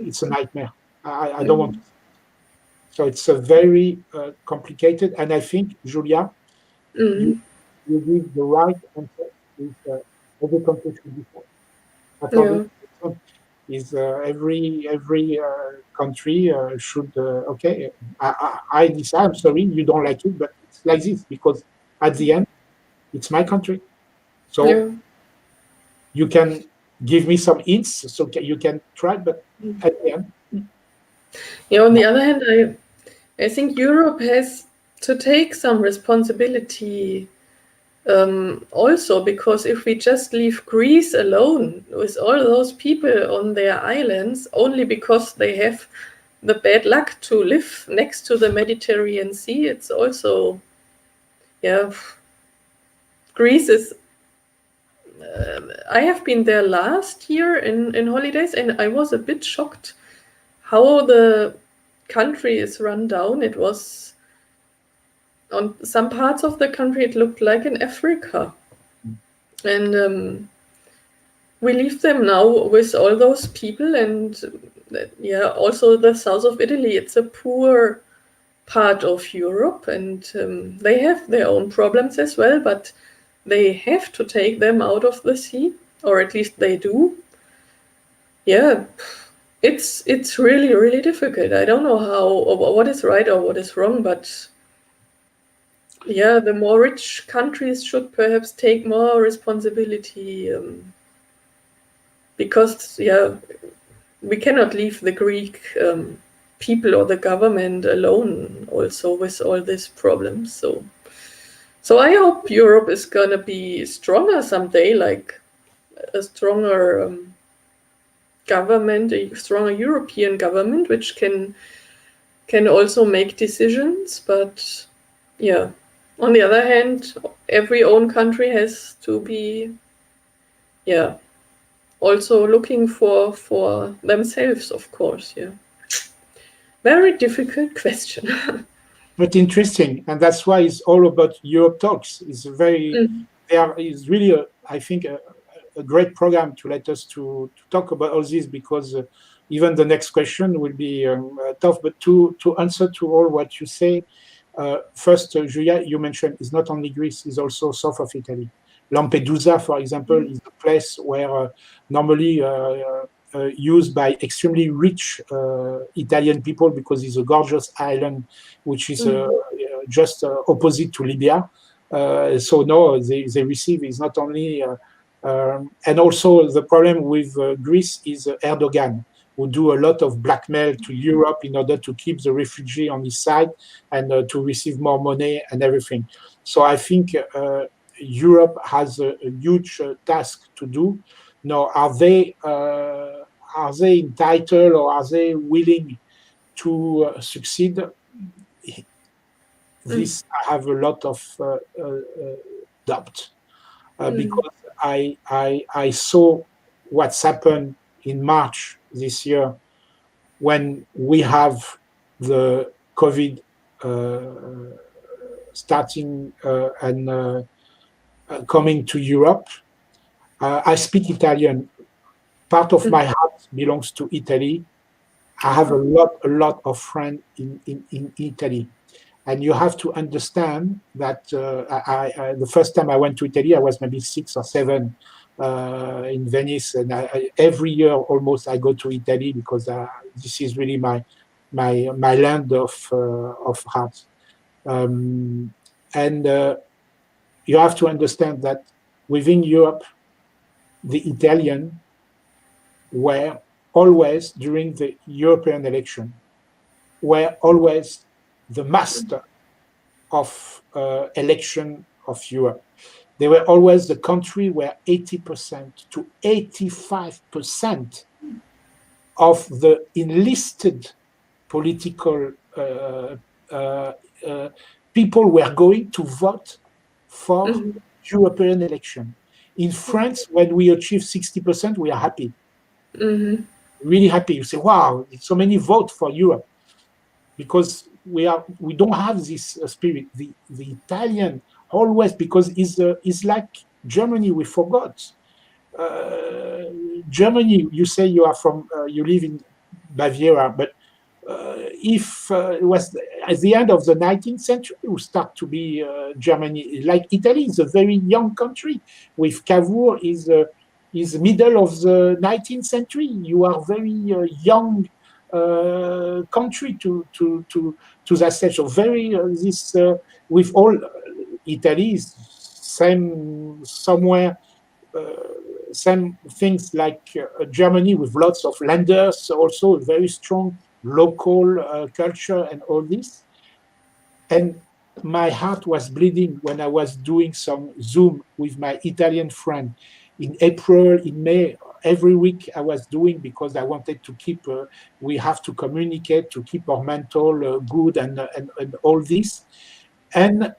Speaker 1: it's a nightmare. I don't want to. So it's a very complicated, and I think, Julia, you give the right answer. Is every country should be fair. Is every country should okay. I decide. I'm sorry, you don't like it, but it's like this because at the end, it's my country. So you can give me some hints, so you can try, but at the end.
Speaker 2: Yeah. On the other hand, I think Europe has to take some responsibility. Also, because if we just leave Greece alone with all those people on their islands only because they have the bad luck to live next to the Mediterranean Sea, it's also, Greece is. I have been there last year in holidays, and I was a bit shocked how the country is run down. It was on some parts of the country, it looked like in Africa. And we leave them now with all those people, and also the south of Italy. It's a poor part of Europe, and they have their own problems as well, but they have to take them out of the sea, or at least they do. Yeah, it's really, really difficult. I don't know how, or what is right or what is wrong, but yeah, the more rich countries should perhaps take more responsibility, because we cannot leave the Greek people or the government alone also with all these problems. So I hope Europe is gonna be stronger someday, like a stronger government, a stronger European government, which can also make decisions. But yeah, on the other hand, every own country has to be also looking for themselves, of course. Yeah, very difficult question.
Speaker 1: But interesting, and that's why it's all about Europe Talks. It's very there is really I think a great program to let us to talk about all this, because even the next question will be tough. But to answer to all what you say, first, Julia, you mentioned it's not only Greece, it's also south of Italy. Lampedusa, for example, is a place where normally used by extremely rich Italian people, because it's a gorgeous island, which is just opposite to Libya. So no, they receive is not only, and also the problem with Greece is Erdogan, who do a lot of blackmail to Europe in order to keep the refugee on his side and to receive more money and everything. So I think Europe has a huge task to do. Now, are they entitled, or are they willing to succeed? This I have a lot of doubt, because I saw what's happened in March this year when we have the COVID starting and coming to Europe. I speak Italian. Part of my heart belongs to Italy. I have a lot of friends in Italy. And you have to understand that the first time I went to Italy, I was maybe 6 or 7. in Venice, and every year almost I go to Italy because this is really my land of art. And you have to understand that within Europe, the Italian were always, during the European election, were always the master of election of Europe. They were always the country where 80% to 85% of the enlisted political uh, uh, people were going to vote for European election. In France, when we achieve 60%, we are happy, really happy. You say, wow, so many vote for Europe, because we don't have this spirit. The Italian always, because it's like Germany, we forgot. Germany, you say you are from, you live in Baviera, but if it was at the end of the 19th century, we start to be Germany. Like Italy is a very young country. With Cavour is middle of the 19th century. You are very young country to that stage. So very this with all Italy is same somewhere. Same things like Germany, with lots of lenders, also a very strong local culture and all this. And my heart was bleeding when I was doing some Zoom with my Italian friend in April, in May. Every week I was doing, because I wanted to keep, we have to communicate to keep our mental good and all this. And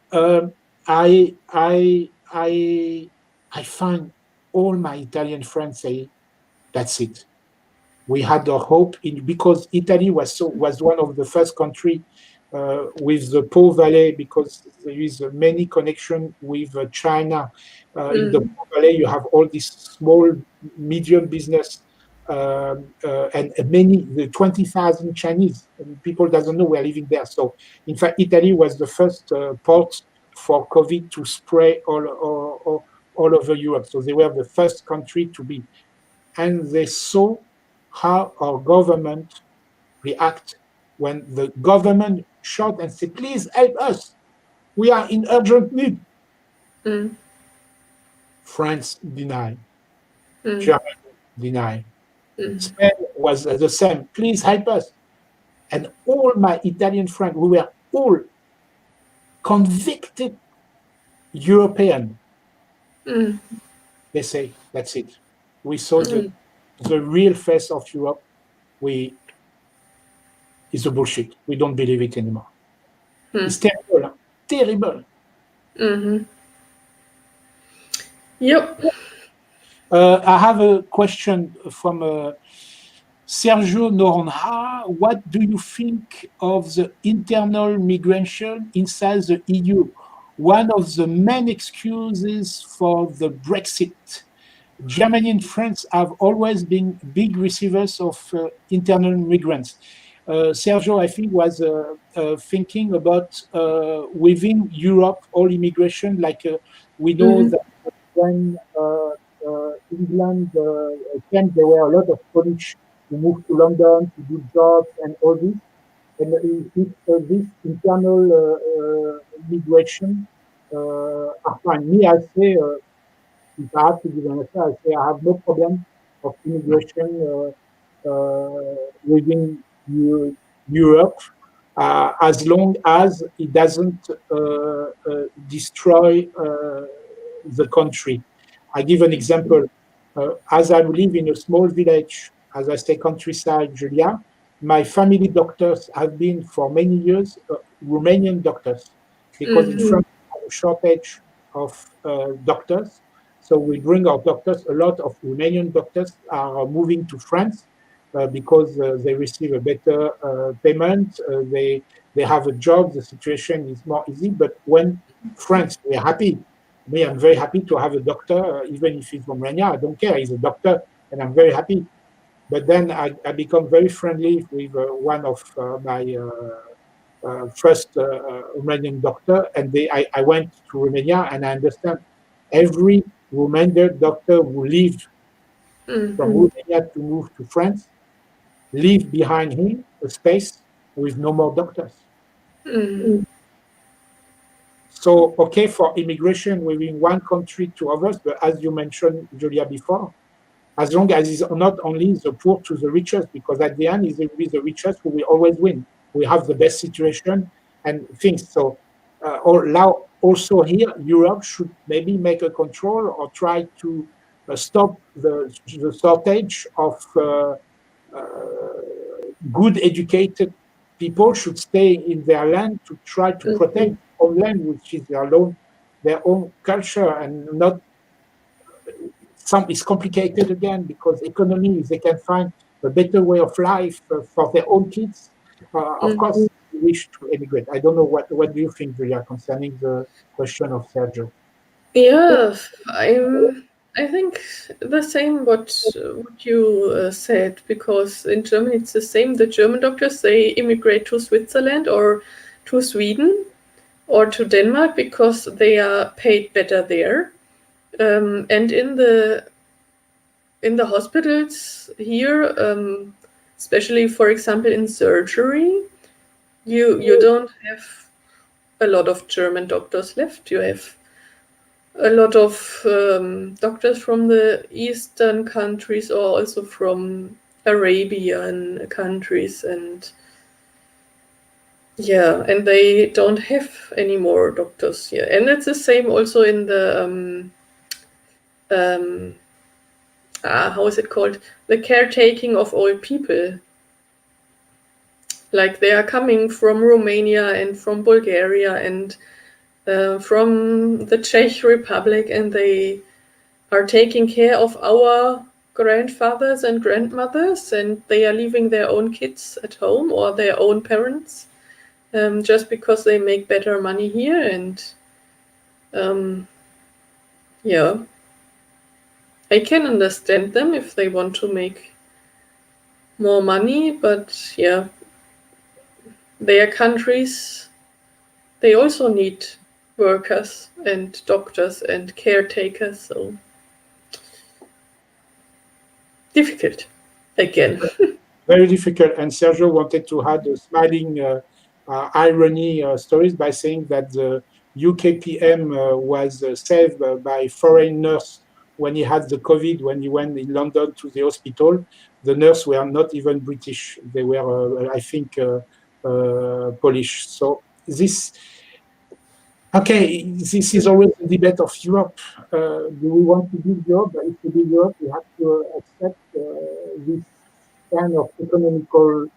Speaker 1: I find all my Italian friends say, that's it. We had a hope in, because Italy was one of the first country with the Po Valley, because there is many connection with China. In the Po Valley, you have all these small, medium business, and many, the 20,000 Chinese, and people doesn't know we're living there. So, in fact, Italy was the first port for COVID to spray all over Europe. So they were the first country to be, and they saw how our government react when the government shout and say, please help us, we are in urgent need. France deny, Germany deny, Spain was the same, please help us. And all my Italian friends, we were all convicted European. They say, that's it. We saw the real face of Europe. It's a bullshit. We don't believe it anymore. It's terrible. Terrible.
Speaker 2: Yep.
Speaker 1: I have a question from Sergio Noronha. What do you think of the internal migration inside the EU? One of the main excuses for the Brexit. Germany and France have always been big receivers of internal migrants. Sergio, I think, was thinking about within Europe, all immigration, like we know that when England came, there were a lot of Polish who moved to London to do jobs and all this. And this internal migration are fine. Me, I say, if I have to give an answer, I say I have no problem of immigration within Europe, as long as it doesn't destroy the country. I give an example. As I live in a small village, as I say, countryside, Julia, my family doctors have been for many years Romanian doctors, because in France we have a shortage of doctors. So we bring our doctors. A lot of Romanian doctors are moving to France because they receive a better payment. They have a job. The situation is more easy. But when France, we're happy. Me, I'm very happy to have a doctor, even if he's from Romania. I don't care. He's a doctor, and I'm very happy. But then I become very friendly with one of my first Romanian doctor, and I went to Romania, and I understand every Romanian doctor who leave from Romania to move to France, leave behind him a space with no more doctors. So, okay, for immigration within one country to others, but as you mentioned, Julia, before, as long as it's not only the poor to the richest, because at the end, it will be the richest who will always win. We have the best situation and things. So, now also here, Europe should maybe make a control or try to stop the shortage of good educated people should stay in their land to try to protect their own land, which is their own culture, and not some. It's complicated again because economy, if they can find a better way of life for their own kids, of course, they wish to emigrate. I don't know what do you think, Julia, concerning the question of Sergio?
Speaker 2: Yeah, I think the same what you said, because in Germany it's the same. The German doctors, they immigrate to Switzerland or to Sweden or to Denmark because they are paid better there. And in the hospitals here, especially for example in surgery, you don't have a lot of German doctors left. You have a lot of doctors from the eastern countries or also from Arabian countries, and yeah, and they don't have any more doctors here. And it's the same also in the how is it called? The caretaking of old people. Like they are coming from Romania and from Bulgaria and from the Czech Republic, and they are taking care of our grandfathers and grandmothers, and they are leaving their own kids at home or their own parents just because they make better money here. And yeah, I can understand them if they want to make more money, but yeah, their countries, they also need workers and doctors and caretakers, so difficult again.
Speaker 1: Very difficult. And Sergio wanted to add a smiling irony stories by saying that the UKPM was saved by foreign nurse when he had the COVID, when he went in London to the hospital. The nurse were not even British. They were, I think, Polish. So this, okay, this is always the debate of Europe. Do we want to build Europe? But if we build Europe, we have to accept this kind of economical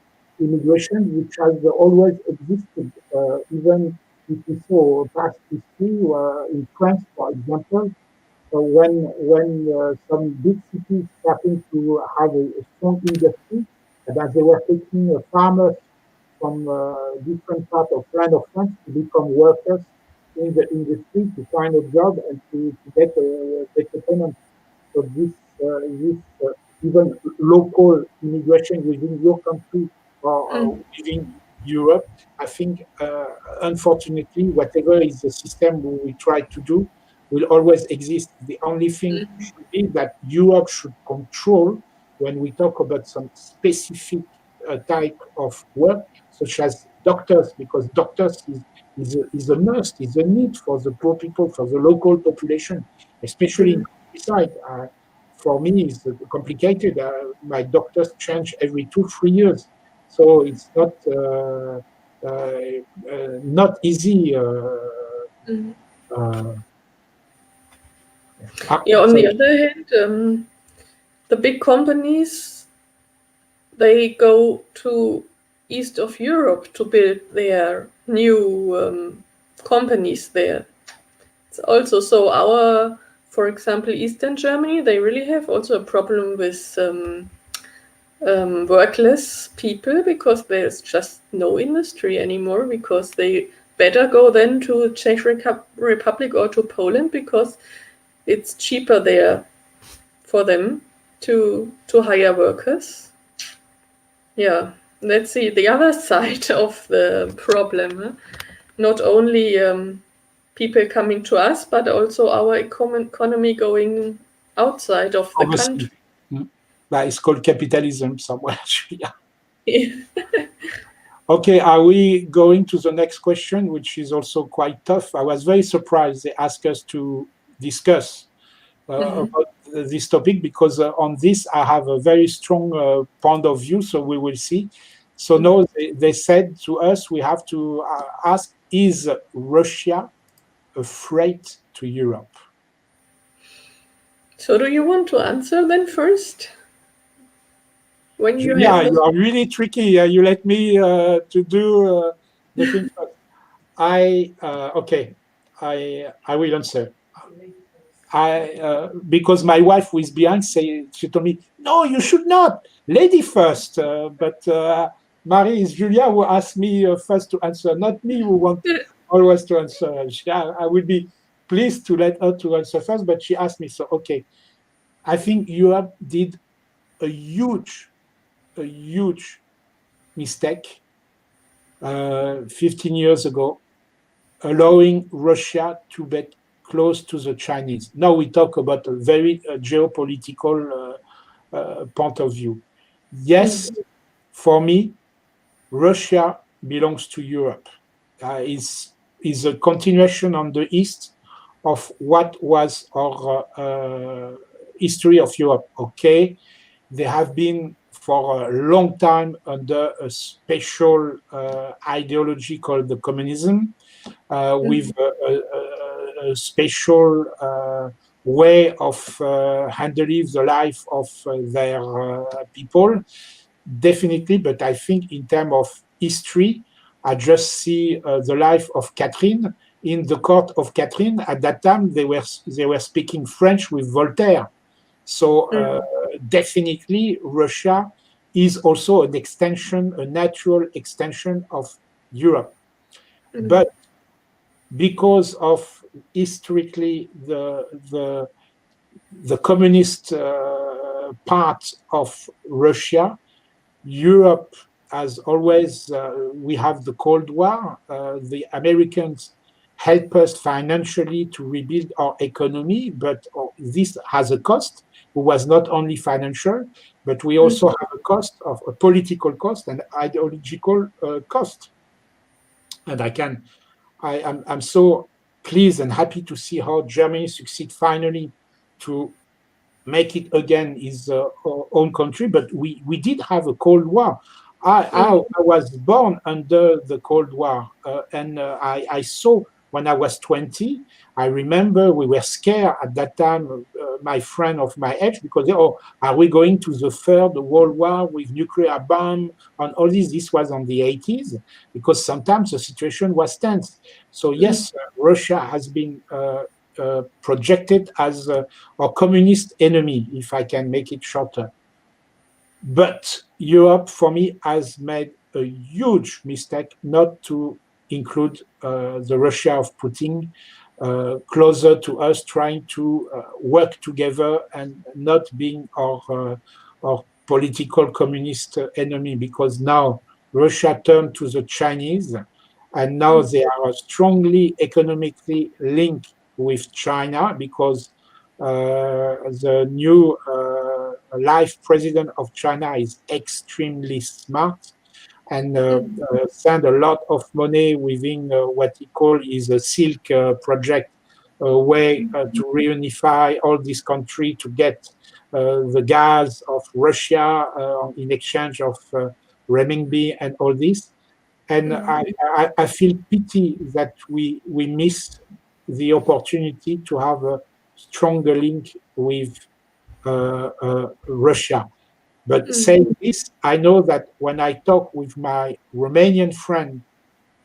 Speaker 1: immigration, which has always existed, even if we saw past history in France, for example, when some big cities starting to have a strong industry, that they were taking farmers from different parts of land of France to become workers in the industry to find a job and to get a better payment. So even local immigration within your country or within Europe, I think, unfortunately, whatever is the system we try to do will always exist. The only thing should be that Europe should control when we talk about some specific type of work, such as doctors, because doctors is a must, is a need for the poor people, for the local population, especially in countryside. For me, it's complicated. My doctors change every 2-3 years, so it's not easy.
Speaker 2: Yeah, on the other hand, the big companies, they go to east of Europe to build their new companies there. It's also so for example, Eastern Germany, they really have also a problem with workless people because there's just no industry anymore, because they better go then to Czech Republic or to Poland because it's cheaper there for them to hire workers. Yeah, let's see the other side of the problem. Not only people coming to us, but also our economy going outside of the
Speaker 1: Obviously.
Speaker 2: country.
Speaker 1: It's called capitalism somewhere.
Speaker 2: Yeah.
Speaker 1: Okay, are we going to the next question, which is also quite tough? I was very surprised they asked us to discuss about this topic because on this I have a very strong point of view, so we will see. So now they said to us, we have to ask, is Russia a threat to Europe?
Speaker 2: So do you want to answer then first? When you
Speaker 1: Julia,
Speaker 2: have
Speaker 1: you are really tricky. You let me to do the thing first. Okay, I will answer. Because my wife who is behind she told me, no, you should not, lady first. But Marie is Julia who asked me first to answer, not me who want always to answer. I will be pleased to let her to answer first, but she asked me, so okay. I think Europe did a huge mistake 15 years ago, allowing Russia to get close to the Chinese. Now we talk about a very geopolitical point of view. Yes, for me, Russia belongs to Europe. Is a continuation on the east of what was our history of Europe. Okay, they have been for a long time under a special ideology called the communism, with a special way of handling the life of their people. Definitely, but I think in terms of history, I just see the life of Catherine. In the court of Catherine, at that time, they were speaking French with Voltaire. So definitely, Russia is also an extension, a natural extension of Europe. But because of historically the communist part of Russia, Europe has always, we have the Cold War. The Americans help us financially to rebuild our economy, but this has a cost. It was not only financial, but we also have a cost of a political cost and ideological cost. And I'm so pleased and happy to see how Germany succeed finally to make it again his own country. But we did have a Cold War. I was born under the Cold War, and I saw when I was 20. I remember we were scared at that time, my friend of my age, because are we going to the Third World War with nuclear bomb and all this? This was on the 80s, because sometimes the situation was tense. So yes, Russia has been projected as our communist enemy, if I can make it shorter. But Europe, for me, has made a huge mistake not to include the Russia of Putin closer to us, trying to work together and not being our political communist enemy, because now Russia turned to the Chinese, and now they are strongly economically linked with China, because the new life president of China is extremely smart and send a lot of money within what he called is a Silk project, a way to reunify all this country to get the gas of Russia in exchange of renminbi and all this. And I feel pity that we miss the opportunity to have a stronger link with Russia. But saying this, I know that when I talk with my Romanian friend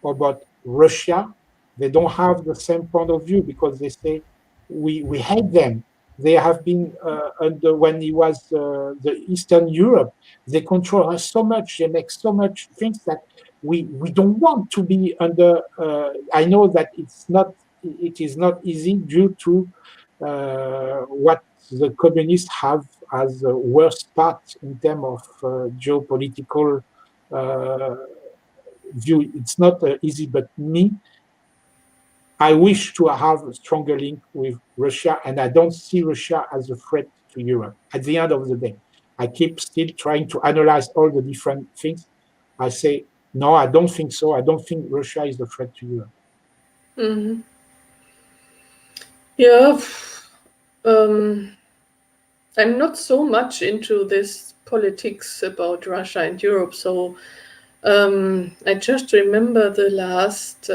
Speaker 1: about Russia, they don't have the same point of view, because they say we hate them. They have been under when it was the Eastern Europe. They control us so much. They make so much things that we don't want to be under. I know that it is not easy due to what the communists have as the worst part in terms of geopolitical view. It's not easy, but me, I wish to have a stronger link with Russia, and I don't see Russia as a threat to Europe. At the end of the day, I keep still trying to analyze all the different things. I say, no, I don't think so. I don't think Russia is a threat to Europe.
Speaker 2: Mhm. Yeah, I'm not so much into this politics about Russia and Europe, so I just remember the last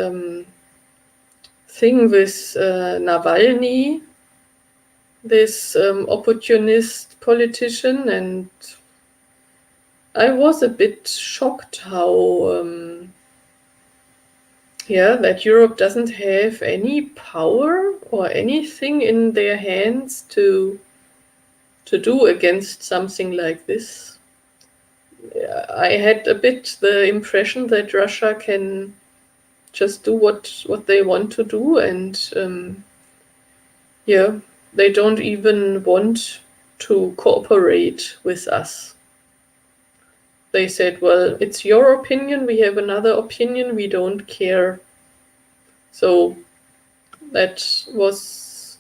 Speaker 2: thing with Navalny, this opportunist politician, and I was a bit shocked how that Europe doesn't have any power or anything in their hands to do against something like this. I had a bit the impression that Russia can just do what they want to do, and they don't even want to cooperate with us. They said, well, it's your opinion, we have another opinion, we don't care. So that was,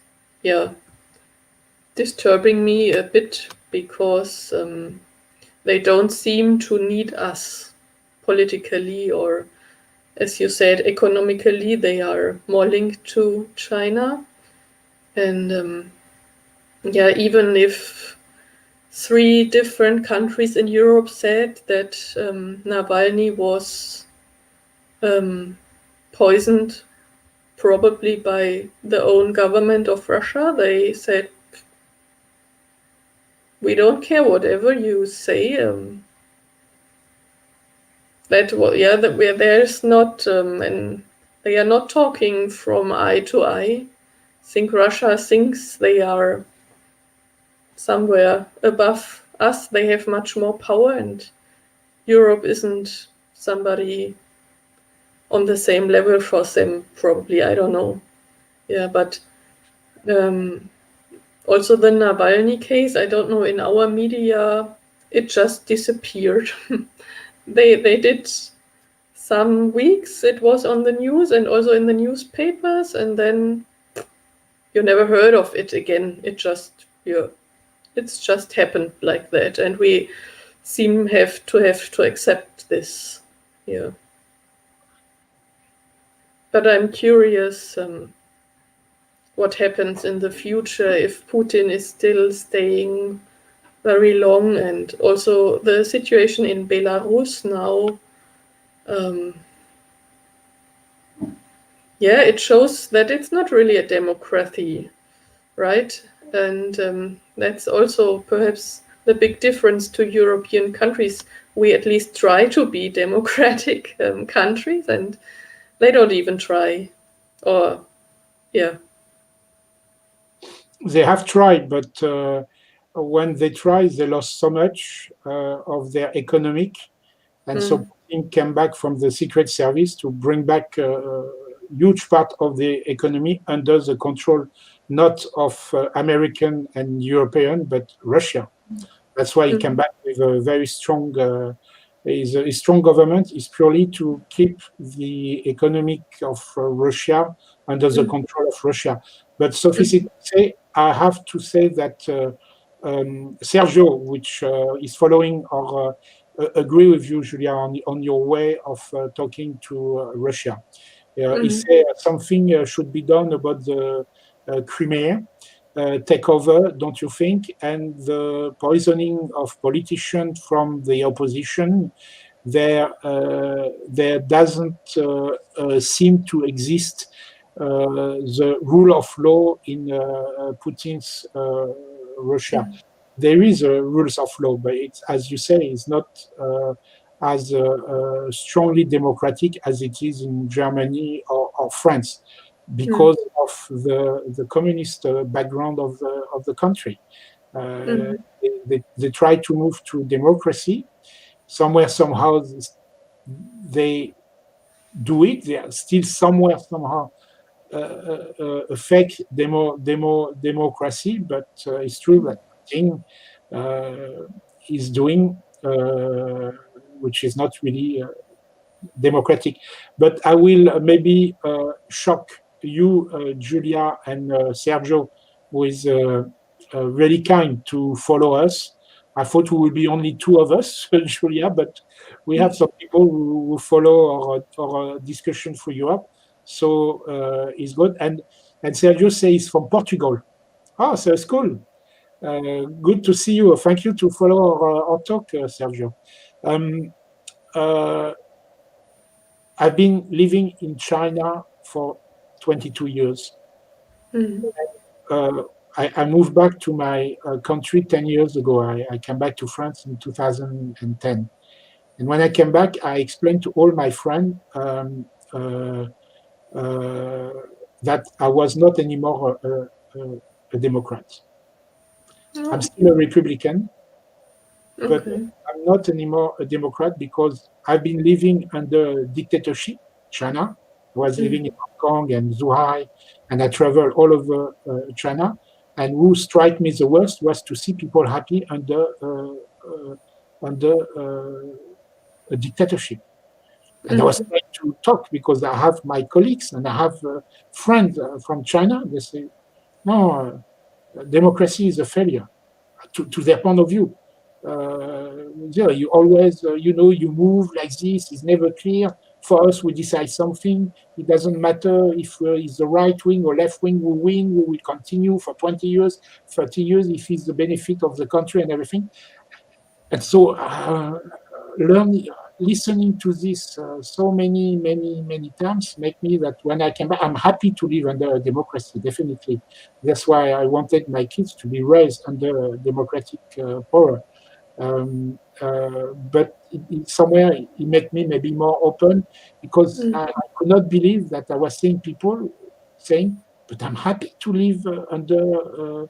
Speaker 2: disturbing me a bit, because they don't seem to need us politically, or, as you said, economically. They are more linked to China. And even if 3 different countries in Europe said that Navalny was poisoned, probably by the own government of Russia, they said, we don't care whatever you say. There's not, and they are not talking from eye to eye. I think Russia thinks they are somewhere above us. They have much more power, and Europe isn't somebody on the same level for them, probably. I don't know. Yeah, but also the Navalny case, I don't know, in our media, it just disappeared. They did some weeks, it was on the news and also in the newspapers, and then you never heard of it again. It's just happened like that, and we seem have to accept this. Yeah. But I'm curious what happens in the future if Putin is still staying very long, and also the situation in Belarus now. It shows that it's not really a democracy, right? And that's also perhaps the big difference to European countries. We at least try to be democratic countries, and they don't even try. Or, yeah.
Speaker 1: They have tried, but when they tried, they lost so much of their economic, and so Putin came back from the Secret Service to bring back a huge part of the economy under the control not of American and European, but Russia. That's why he came back with a very strong. His strong government is purely to keep the economic of Russia under the control of Russia. But suffice it to say, I have to say that Sergio, which is following or agree with you, Julia, on your way of talking to Russia. He said something should be done about the Crimea takeover, don't you think? And the poisoning of politicians from the opposition. There doesn't seem to exist the rule of law in Putin's Russia. There is a rules of law, but it's, as you say, it's not as strongly democratic as it is in Germany or France, because of the communist background of the country. They try to move to democracy. Somewhere, somehow, they do it. They are still somewhere, somehow, a fake democracy, but it's true that thing is doing, which is not really democratic. But I will maybe shock you, Julia, and Sergio, who is really kind to follow us. I thought we would be only two of us, Julia, but we have some people who follow our discussion for Europe. So it's good. And Sergio says he's from Portugal. Ah, so it's cool. Good to see you. Thank you to follow our talk, Sergio. Um, uh, I've been living in China for 22 years. Uh, I moved back to my country 10 years ago. I came back to France in 2010. And when I came back, I explained to all my friends that I was not anymore a Democrat. I'm still a Republican, but
Speaker 2: Okay.
Speaker 1: I'm not anymore a Democrat because I've been living under dictatorship, China. I was living in Hong Kong and Zhuhai, and I traveled all over China. And who struck me the worst was to see people happy under a dictatorship. And I was trying to talk because I have my colleagues and I have friends from China. They say, no, democracy is a failure to their point of view. Yeah, you always, you move like this. It's never clear. For us, we decide something. It doesn't matter if it's the right wing or left wing who win. We will continue for 20 years, 30 years if it's the benefit of the country and everything. And so, listening to this so many times make me that when I came back, I'm happy to live under a democracy, definitely. That's why I wanted my kids to be raised under democratic power. But somewhere it made me maybe more open because I could not believe that I was seeing people saying, but I'm happy to live under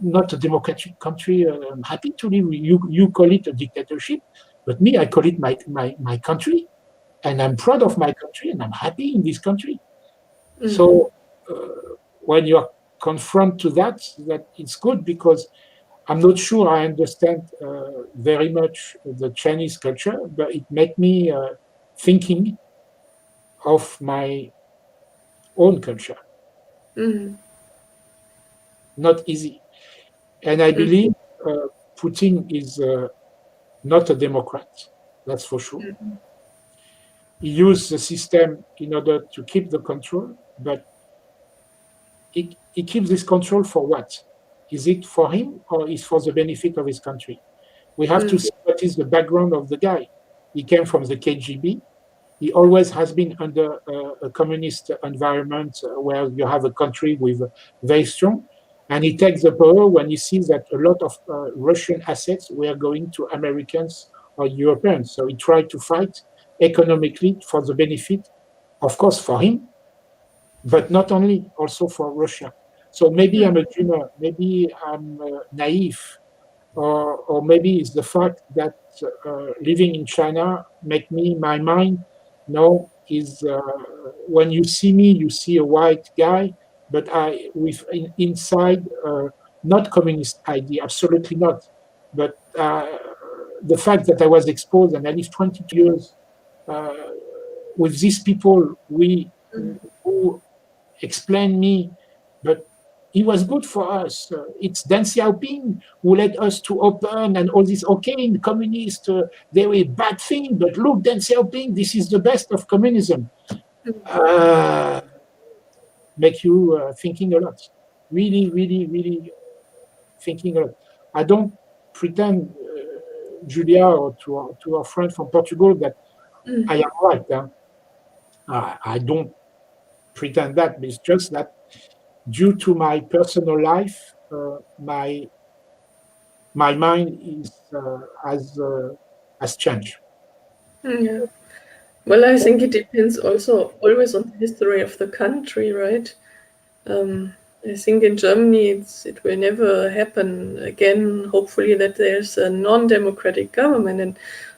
Speaker 1: not a democratic country. I'm happy to live. You call it a dictatorship, but me, I call it my country, and I'm proud of my country, and I'm happy in this country. So when you're confronted to that it's good because I'm not sure I understand very much the Chinese culture, but it made me thinking of my own culture. Not easy. And I believe Putin is not a Democrat, that's for sure. He used the system in order to keep the control, but he keeps this control for what? Is it for him or is for the benefit of his country? We have to see what is the background of the guy. He came from the KGB. He always has been under a communist environment where you have a country with very strong. And he takes the power when he sees that a lot of Russian assets were going to Americans or Europeans. So he tried to fight economically for the benefit, of course, for him, but not only, also for Russia. So maybe I'm a dreamer, maybe I'm naive, or maybe it's the fact that living in China make me, my mind now is when you see me, you see a white guy, but I with inside not communist idea, absolutely not. But the fact that I was exposed and I lived 22 years with these people, who explain me, but it was good for us. It's Deng Xiaoping who led us to open and all this. Okay, in communist, they were a bad thing, but look, Deng Xiaoping, this is the best of communism. Make you thinking a lot. Really thinking a lot. I don't pretend, Julia, or to our friend from Portugal, that I am right. I don't pretend that, but it's just that due to my personal life, my mind is has changed.
Speaker 2: Yeah. Well, I think it depends also always on the history of the country, right? I think in Germany it will never happen again, hopefully, that there's a non-democratic government. In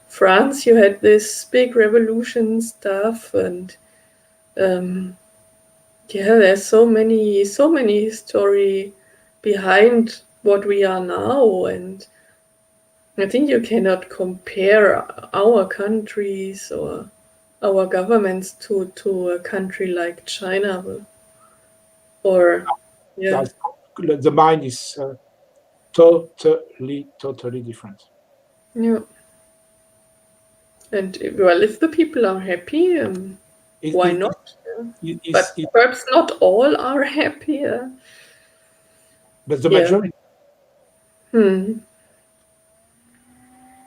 Speaker 2: France, you had this big revolution stuff, and yeah, there's so many history behind what we are now, and I think you cannot compare our countries or our governments to a country like China, or yeah.
Speaker 1: The mind is totally different.
Speaker 2: Yeah. And well, if the people are happy, why not? But perhaps not all are happy.
Speaker 1: But the
Speaker 2: Yeah.
Speaker 1: majority,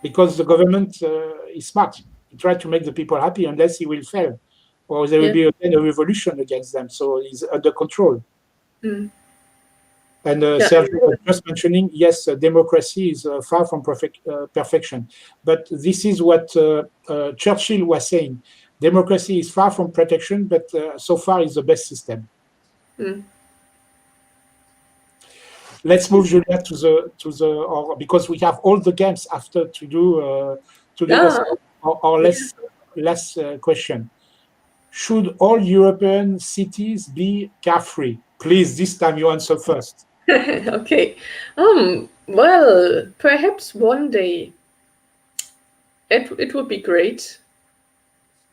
Speaker 1: because the government is smart. He tried to make the people happy, unless he will fail, or there will be again a revolution against them. So he's under control.
Speaker 2: Mm.
Speaker 1: And
Speaker 2: Yeah.
Speaker 1: Sergio was just mentioning, yes, democracy is far from perfection. But this is what Churchill was saying. Democracy is far from protection, but so far is the best system.
Speaker 2: Mm.
Speaker 1: Let's move, Julia, or because we have all the games after to do together. So our last question. Should all European cities be car-free? Please, this time you answer first.
Speaker 2: Okay. Well, perhaps one day it would be great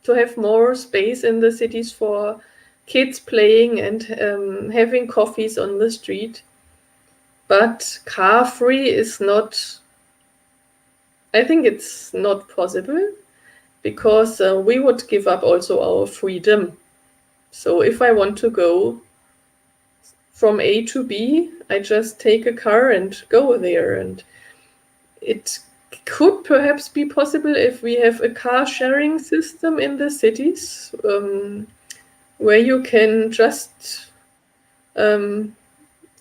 Speaker 2: to have more space in the cities for kids playing and having coffees on the street. But car free is not, I think it's not possible, because we would give up also our freedom. So if I want to go from A to B, I just take a car and go there. And it could perhaps be possible if we have a car sharing system in the cities, where you can just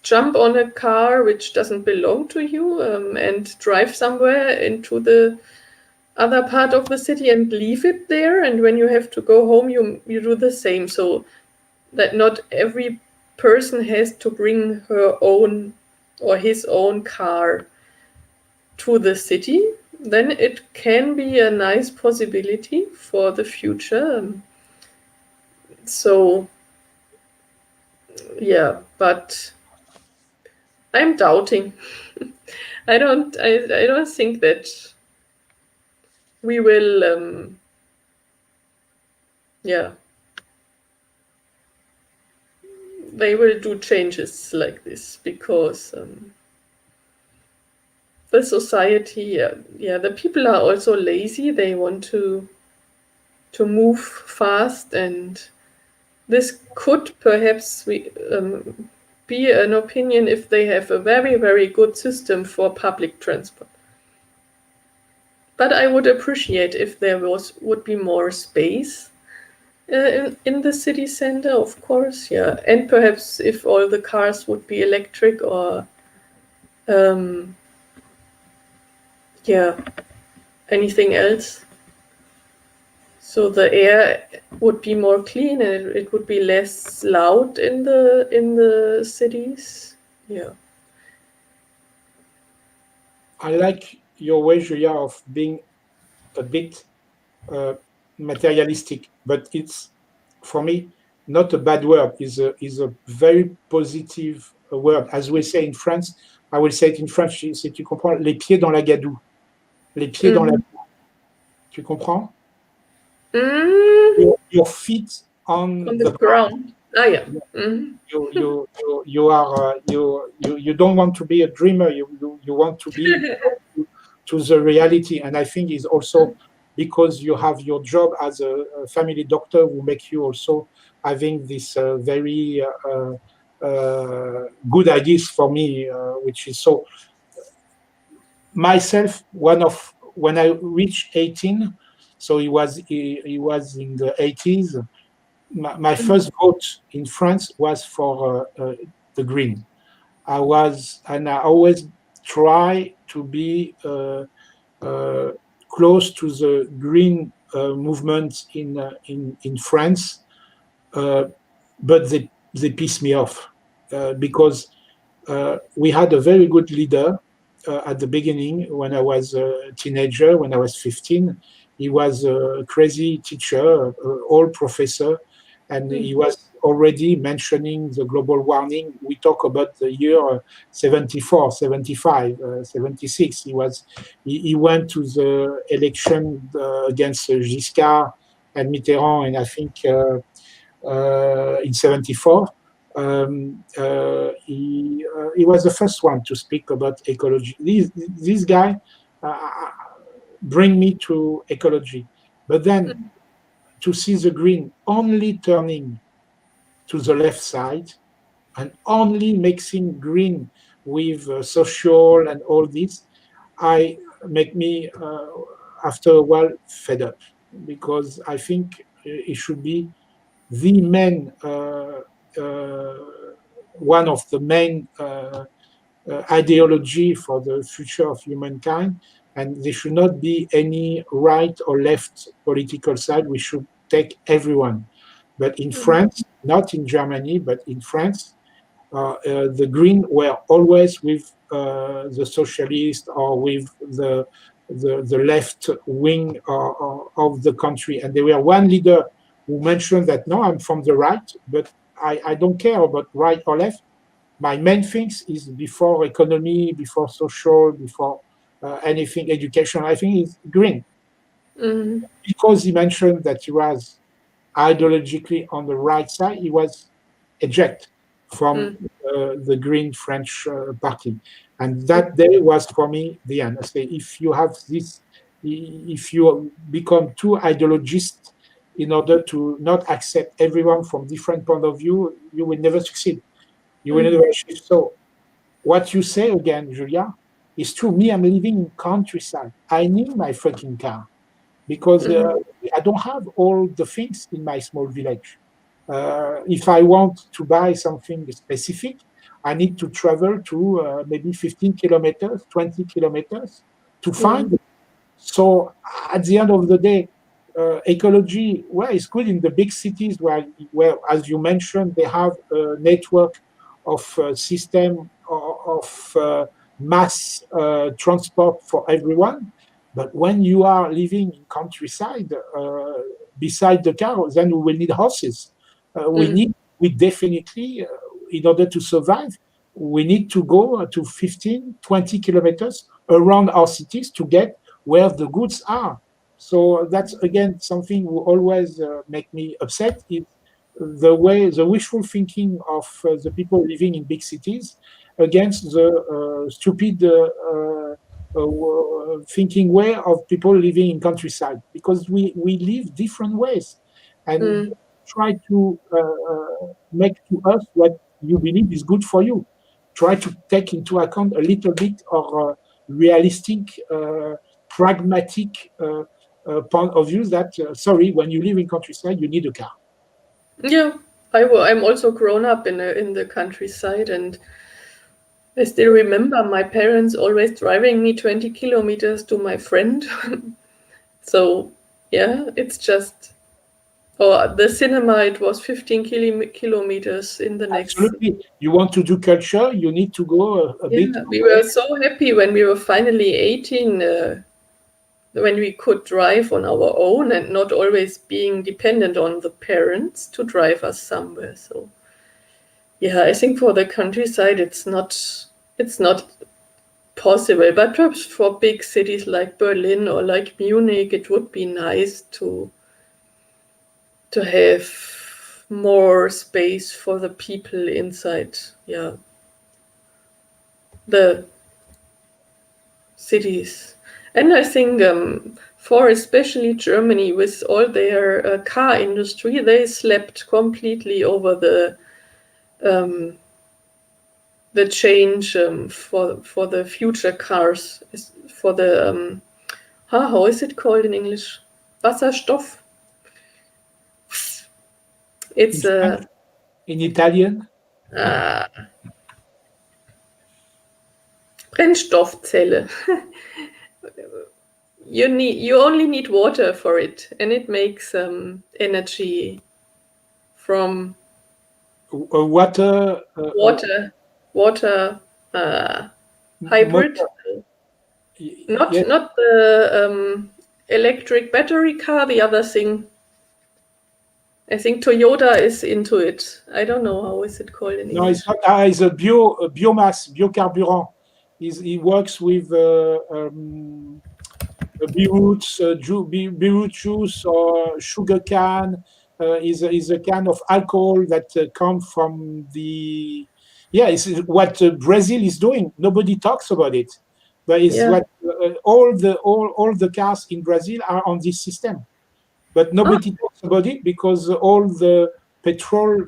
Speaker 2: jump on a car which doesn't belong to you, and drive somewhere into the other part of the city and leave it there. And when you have to go home, you do the same, so that not every person has to bring her own or his own car to the city. Then it can be a nice possibility for the future. So yeah, but I'm doubting. I don't think that we will they will do changes like this, because the society, the people are also lazy. They want to move fast, and this could perhaps be an opinion if they have a very, very good system for public transport. But I would appreciate if there would be more space in the city center, of course, and perhaps if all the cars would be electric, or anything else. So the air would be more clean, and it would be less loud in the cities. Yeah.
Speaker 1: I like your way, Julia, of being a bit materialistic, but it's, for me, not a bad word. Is a very positive word. As we say in France, I will say it in French, si tu comprends, les pieds dans la gadoue. Les pieds dans la gadoue. Tu comprends? Your feet on the ground.
Speaker 2: Yeah.
Speaker 1: You don't want to be a dreamer. You want to be to the reality. And I think it's also because you have your job as a family doctor, who make you also having this very good ideas for me, which is so. Myself, when I reached 18, so he was in the 80s. My first vote in France was for the Green. I always try to be close to the Green movement in France, but they piss me off because we had a very good leader at the beginning when I was a teenager, when I was 15. He was a crazy teacher, old professor, and he was already mentioning the global warming. We talk about the year 74, 75, 76. He went to the election against Giscard and Mitterrand, and I think in '74. He was the first one to speak about ecology. This guy bring me to ecology, but then to see the green only turning to the left side and only mixing green with social and all this, I make me after a while fed up, because I think it should be the main one of the main ideology for the future of humankind, and there should not be any right or left political side. We should take everyone. But in France, not in Germany, but in France, the Green were always with the socialist or with the left wing of the country. And there were one leader who mentioned that, no, I'm from the right, but I don't care about right or left. My main things is before economy, before social, before anything, education, I think is green. Because he mentioned that he was ideologically on the right side, he was ejected from the Green French party. And that day was for me the end. I say, if you have this, if you become too ideologist in order to not accept everyone from different point of view, you will never succeed. You will never achieve. So what you say again, Julia, is true. Me, I'm living in countryside. I need my fucking car because I don't have all the things in my small village. If I want to buy something specific, I need to travel to maybe 15 kilometers, 20 kilometers to find it. So at the end of the day, ecology, well, it's good in the big cities where, as you mentioned, they have a network of system of mass transport for everyone. But when you are living in countryside, beside the car, then we will need horses. We definitely, in order to survive, we need to go to 15, 20 kilometers around our cities to get where the goods are. So that's, again, something will always make me upset, is the way, the wishful thinking of the people living in big cities against the stupid thinking way of people living in countryside, because we live different ways, and try to make to us what you believe is good for you. Try to take into account a little bit of realistic, pragmatic point of view that, sorry, when you live in countryside, you need a car.
Speaker 2: Yeah, I'm also grown up in the countryside, and I still remember my parents always driving me 20 kilometers to my friend. So, yeah, it's just... Oh, the cinema, it was 15 kilometers in the next...
Speaker 1: Absolutely. You want to do culture, you need to go a bit.
Speaker 2: We were so happy when we were finally 18, when we could drive on our own and not always being dependent on the parents to drive us somewhere. So, yeah, I think for the countryside, it's not possible. But perhaps for big cities like Berlin or like Munich, it would be nice to have more space for the people inside, the cities. And I think for especially Germany, with all their car industry, they slept completely over the change for the future cars, for the how is it called in English? Wasserstoff. It's
Speaker 1: in Italian.
Speaker 2: Brennstoffzelle. You only need water for it, and it makes energy from
Speaker 1: water
Speaker 2: hybrid. Not the electric battery car. The other thing. I think Toyota is into it. I don't know, how is it called in English?
Speaker 1: No, it's not. It's a biomass, biocarburant. He works with beetroot juice or sugar cane is a kind of alcohol that come from the it's what Brazil is doing. Nobody talks about it, but it's
Speaker 2: Yeah.
Speaker 1: what all the cars in Brazil are on this system. But
Speaker 2: Ah,
Speaker 1: nobody talks about it because all the petrol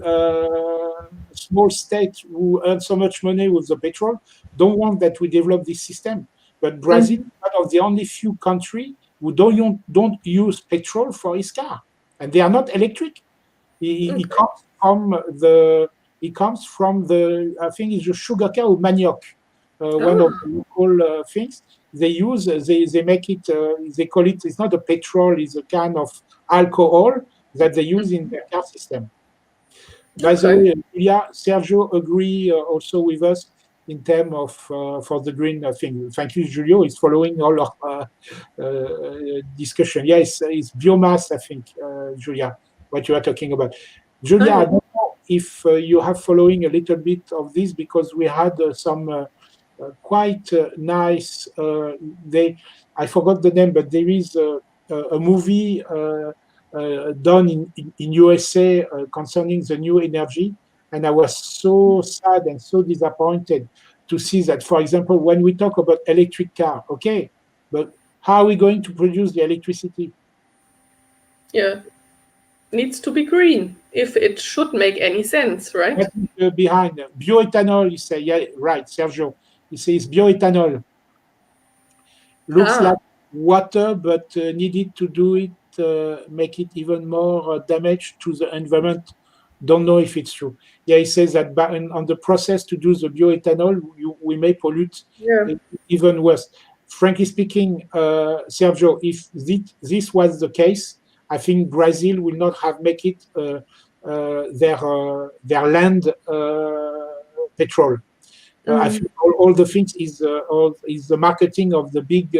Speaker 1: small states who earn so much money with the petrol don't want that we develop this system. But Brazil
Speaker 2: mm,
Speaker 1: is one of the only few countries who don't use petrol for his car, and they are not electric. He
Speaker 2: okay.
Speaker 1: comes from the I think it's the sugar cane or manioc, one of
Speaker 2: Ah,
Speaker 1: the local things they use. They make it. They call it. It's not a petrol. It's a kind of alcohol that they use in their car system. By the
Speaker 2: okay.
Speaker 1: way, Julia, Sergio agree also with us in terms of for the green thing. Thank you, Julio. He's following all our discussion. Yeah, it's biomass, I think, Julia, what you are talking about.
Speaker 2: Ah,
Speaker 1: Julia, I
Speaker 2: yeah.
Speaker 1: don't know if you have following a little bit of this because we had some quite nice. I forgot the name, but there is a movie done in USA concerning the new energy, and I was so sad and so disappointed to see that, for example, when we talk about electric car, okay, but how are we going to produce the electricity?
Speaker 2: Yeah. Needs to be green if it should make any sense, right?
Speaker 1: What is behind bioethanol? You say, yeah, right, Sergio. He says bioethanol looks
Speaker 2: Ah,
Speaker 1: like water, but needed to do it, make it even more damage to the environment. Don't know if it's true. Yeah, he says that on the process to do the bioethanol, we may pollute
Speaker 2: yeah.
Speaker 1: even worse. Frankly speaking, Sergio, if this was the case, I think Brazil will not have make it their land petrol. I
Speaker 2: Mm,
Speaker 1: think all the things is the marketing of the big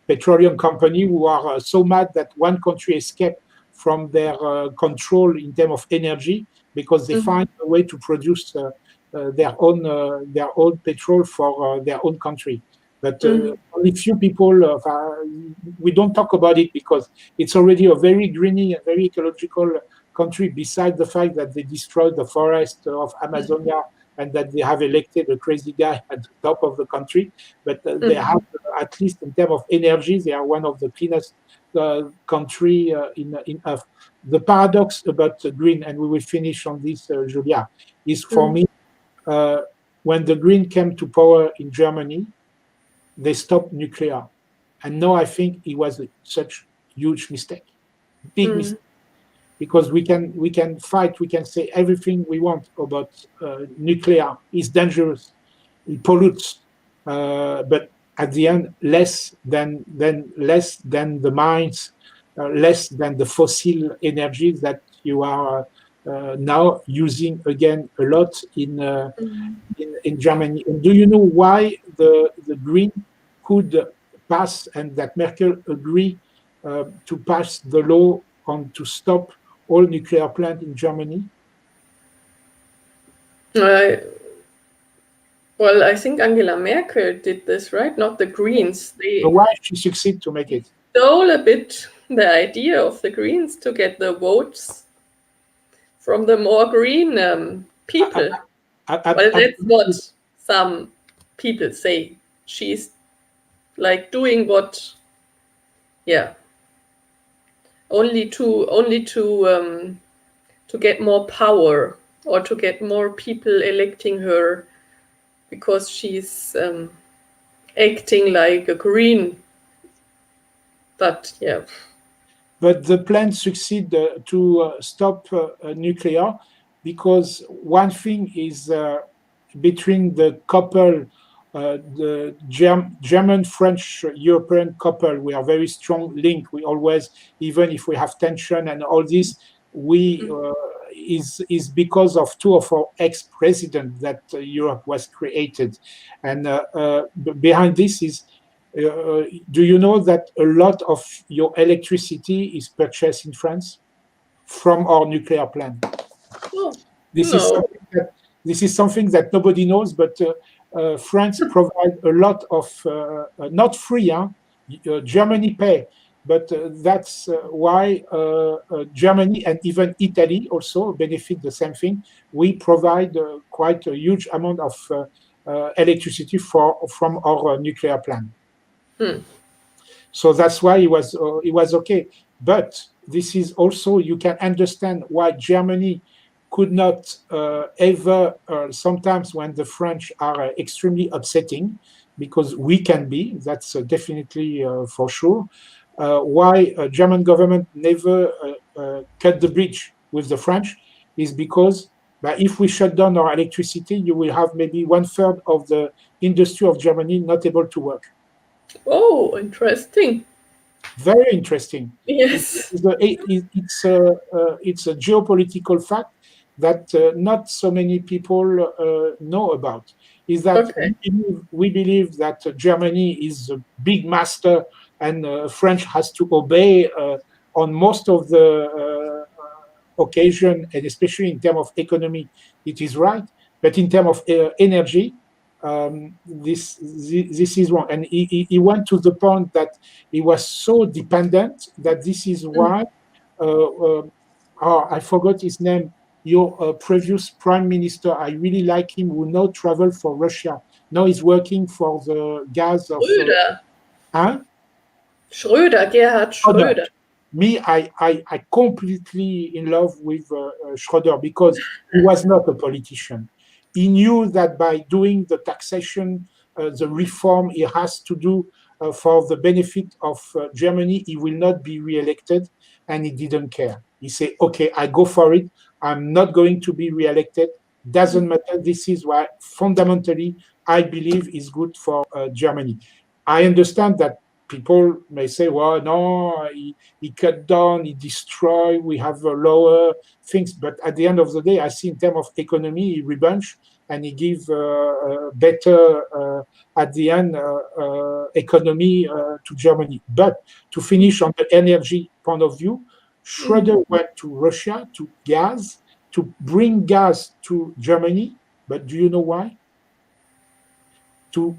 Speaker 1: petroleum company who are so mad that one country escaped from their control in terms of energy because they
Speaker 2: mm,
Speaker 1: find a way to produce their own petrol for their own country. But
Speaker 2: mm,
Speaker 1: only few people, we don't talk about it because it's already a very greeny and very ecological country. Besides the fact that they destroyed the forest of Amazonia and that they have elected a crazy guy at the top of the country. But they have,
Speaker 2: mm,
Speaker 1: at least in terms of energy, they are one of the cleanest country in Earth. The paradox about green, and we will finish on this, Julia, is for
Speaker 2: mm.
Speaker 1: me, uh, when the green came to power in Germany, they stopped nuclear. And now I think it was such huge mistake, big
Speaker 2: Mm.
Speaker 1: mistake because we can fight, we can say everything we want about nuclear is dangerous, it pollutes, but at the end, less than the mines, less than the fossil energies that you are now using again a lot in Germany. And do you know why the Green could pass and that Merkel agree to pass the law on to stop all nuclear plant in Germany?
Speaker 2: Uh, well, I think Angela Merkel did this, right? Not the Greens.
Speaker 1: But
Speaker 2: They
Speaker 1: why she succeed to make it?
Speaker 2: stole a bit the idea of the Greens to get the votes from the more green
Speaker 1: I,
Speaker 2: people. Well, that's
Speaker 1: absolutely.
Speaker 2: what some people say. She's like doing what, yeah, only to get more power or to get more people electing her because she's acting like a green. But yeah,
Speaker 1: But the plan succeed to stop nuclear because one thing is between the couple, the German, French, European couple, we are very strong link. We always, even if we have tension and all this, we is because of two of our ex-presidents that Europe was created, and behind this is do you know that a lot of your electricity is purchased in France from our nuclear plant?
Speaker 2: oh,
Speaker 1: This is
Speaker 2: no,
Speaker 1: something that nobody knows, but France provides a lot of not free, huh? Germany pay, but that's why Germany and even Italy also benefit the same thing. We provide quite a huge amount of electricity from our nuclear plant.
Speaker 2: Hmm.
Speaker 1: So that's why it was okay. But this is also, you can understand why Germany could not ever, sometimes when the French are extremely upsetting, because we can be, that's definitely for sure, why German government never cut the bridge with the French is because if we shut down our electricity, you will have maybe one third of the industry of Germany not able to work.
Speaker 2: Oh, interesting.
Speaker 1: Very interesting.
Speaker 2: Yes.
Speaker 1: It's a geopolitical fact that not so many people know about. Is that
Speaker 2: Okay.
Speaker 1: we believe that Germany is a big master and French has to obey on most of the occasion, and especially in terms of economy, it is right. But in terms of energy, this is wrong. And he went to the point that he was so dependent that this is
Speaker 2: Mm.
Speaker 1: why, I forgot his name, your previous prime minister, I really like him, who now traveled for Russia. Now he's working for the gas of,
Speaker 2: Schröder.
Speaker 1: huh?
Speaker 2: Schröder, Gerhard
Speaker 1: Schroeder.
Speaker 2: Schröder.
Speaker 1: Me, I completely in love with Schroeder because he was not a politician. He knew that by doing the taxation, the reform he has to do for the benefit of Germany, he will not be re-elected, and he didn't care. He said, "Okay, I go for it. I'm not going to be re-elected. Doesn't matter. This is why fundamentally I believe is good for Germany." I understand that people may say, well, no, he cut down, he destroyed, we have lower things. But at the end of the day, I see in terms of economy, he revenge and he give better, at the end, economy to Germany. But to finish on the energy point of view,
Speaker 2: Mm.
Speaker 1: Schroeder went to Russia to gas, to bring gas to Germany. But do you know why? To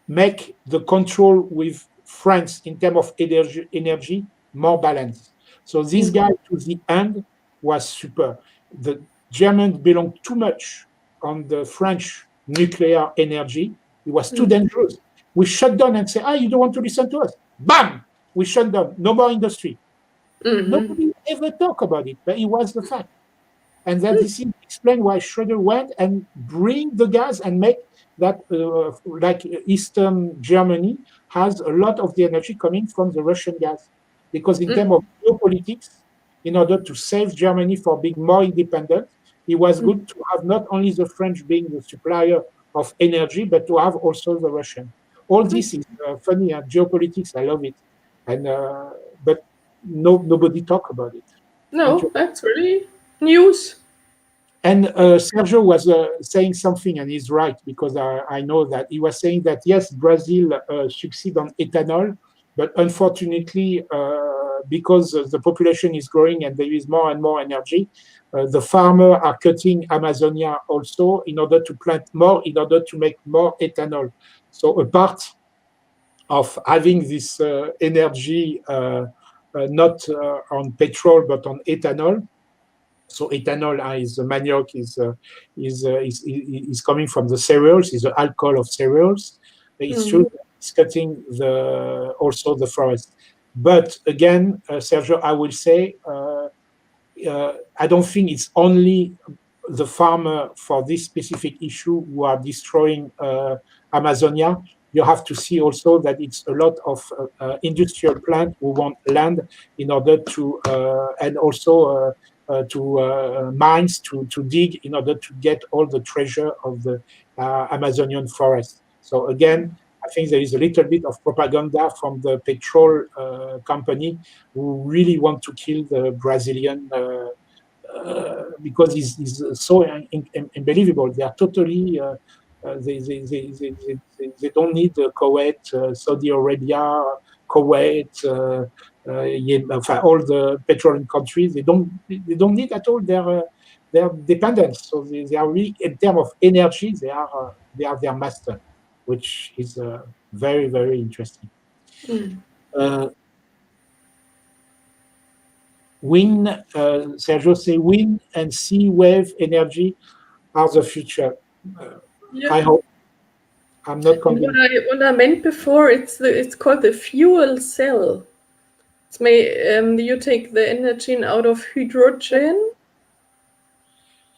Speaker 1: make the control with France in terms of energy more balanced. So this
Speaker 2: Mm.
Speaker 1: guy to the end was super. The Germans belong too much on the French nuclear energy. It was too
Speaker 2: Mm.
Speaker 1: dangerous. We shut down and say, you don't want to listen to us. Bam! We shut down. No more industry.
Speaker 2: Mhm.
Speaker 1: Nobody ever talk about it, but it was the fact. And that this is explain why Schroeder went and bring the gas and make that, like Eastern Germany has a lot of the energy coming from the Russian gas. Because in terms
Speaker 2: Mm.
Speaker 1: of geopolitics, in order to save Germany for being more independent, it was
Speaker 2: Mm.
Speaker 1: good to have not only the French being the supplier of energy, but to have also the Russian. All
Speaker 2: Mm.
Speaker 1: this is funny, geopolitics, I love it. And but nobody talk about it.
Speaker 2: No, that's really news.
Speaker 1: And Sergio was saying something, and he's right, because I know that he was saying that yes, Brazil succeed on ethanol, but unfortunately, because the population is growing and there is more and more energy, the farmers are cutting Amazonia also in order to plant more, in order to make more ethanol. So a part of having this energy not on petrol but on ethanol, so ethanol is manioc is coming from the cereals, is the alcohol of cereals. It's true
Speaker 2: Mhm.
Speaker 1: that it's cutting the also the forest. But again, Sergio, I will say I don't think it's only the farmer for this specific issue who are destroying Amazonia. You have to see also that it's a lot of industrial plant who want land in order to and also to mines to dig in order to get all the treasure of the Amazonian forest. So again, I think there is a little bit of propaganda from the petrol company who really want to kill the Brazilian because it's so unbelievable. They are totally. They don't need Kuwait, Saudi Arabia, Kuwait, enfin, all the petroleum countries. They don't need at all their dependence. So they are really, in terms of energy, they are their master, which is very very interesting.
Speaker 2: Mm.
Speaker 1: Wind, Sergio say wind and sea wave energy are the future.
Speaker 2: Yeah.
Speaker 1: I hope. I'm not
Speaker 2: And
Speaker 1: convinced.
Speaker 2: what I meant before, it's called the fuel cell. It's you take the energy out of hydrogen.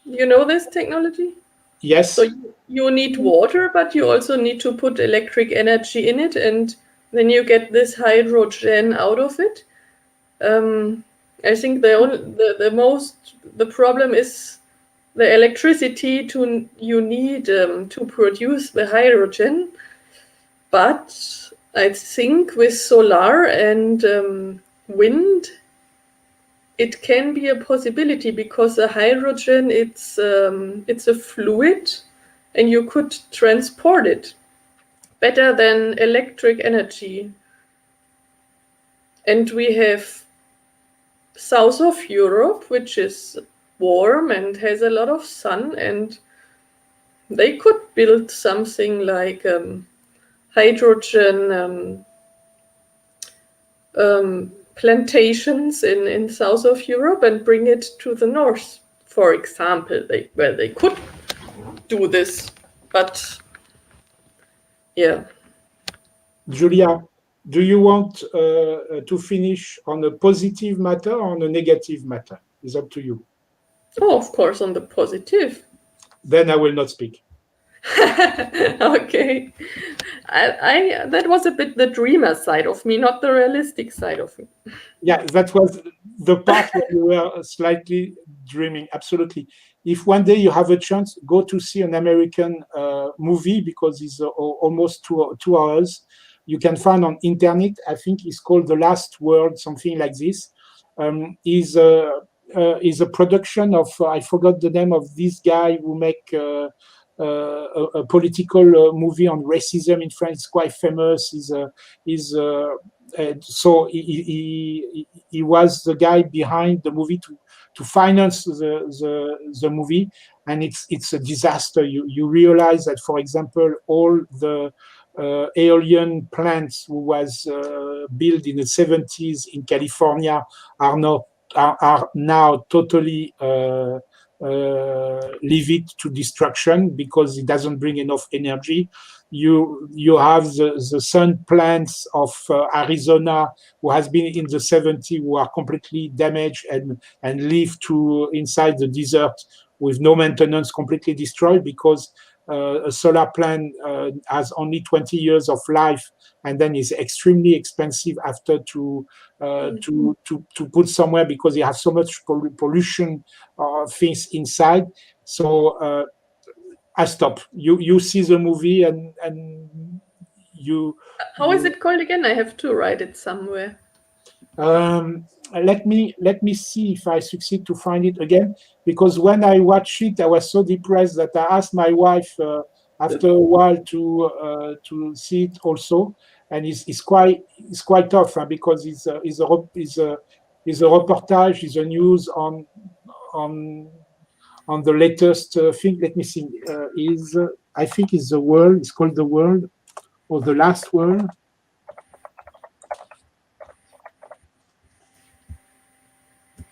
Speaker 2: You know this technology?
Speaker 1: Yes.
Speaker 2: So you need water, but you also need to put electric energy in it, and then you get this hydrogen out of it. I think the problem is the electricity you need to produce the hydrogen. But I think with solar and wind, it can be a possibility because the hydrogen it's a fluid, and you could transport it better than electric energy. And we have south of Europe, which is warm and has a lot of sun, and they could build something like hydrogen plantations in south of Europe and bring it to the north, for example. They could do this, but yeah.
Speaker 1: Julia, do you want to finish on a positive matter or on a negative matter? It's up to you.
Speaker 2: Oh, of course, on the positive.
Speaker 1: Then I will not speak.
Speaker 2: Okay. I that was a bit the dreamer side of me, not the realistic side of me.
Speaker 1: Yeah, that was the part where you were slightly dreaming. Absolutely. If one day you have a chance, go to see an American movie because it's almost 2 hours. You can find on internet. I think it's called The Last Word, something like this. Is a production of I forgot the name of this guy who make a political movie on racism in France. Quite famous. So he was the guy behind the movie to finance the movie, and it's a disaster. You realize that, for example, all the alien plants who was built in the 70s in California are now totally leave it to destruction because it doesn't bring enough energy. You have the sun plants of Arizona who has been in the 70s who are completely damaged and live to inside the desert with no maintenance, completely destroyed because a solar plant has only 20 years of life and then is extremely expensive after to put somewhere because you have so much pollution things inside. So I stop. You see the movie and you.
Speaker 2: How is it called again? I have to write it somewhere.
Speaker 1: Let me see if I succeed to find it again, because when I watched it, I was so depressed that I asked my wife after a while to see it also, and it's quite tough because it's a reportage, it's a news on the latest thing. Let me see. I think it's The World. It's called The World or The Last World.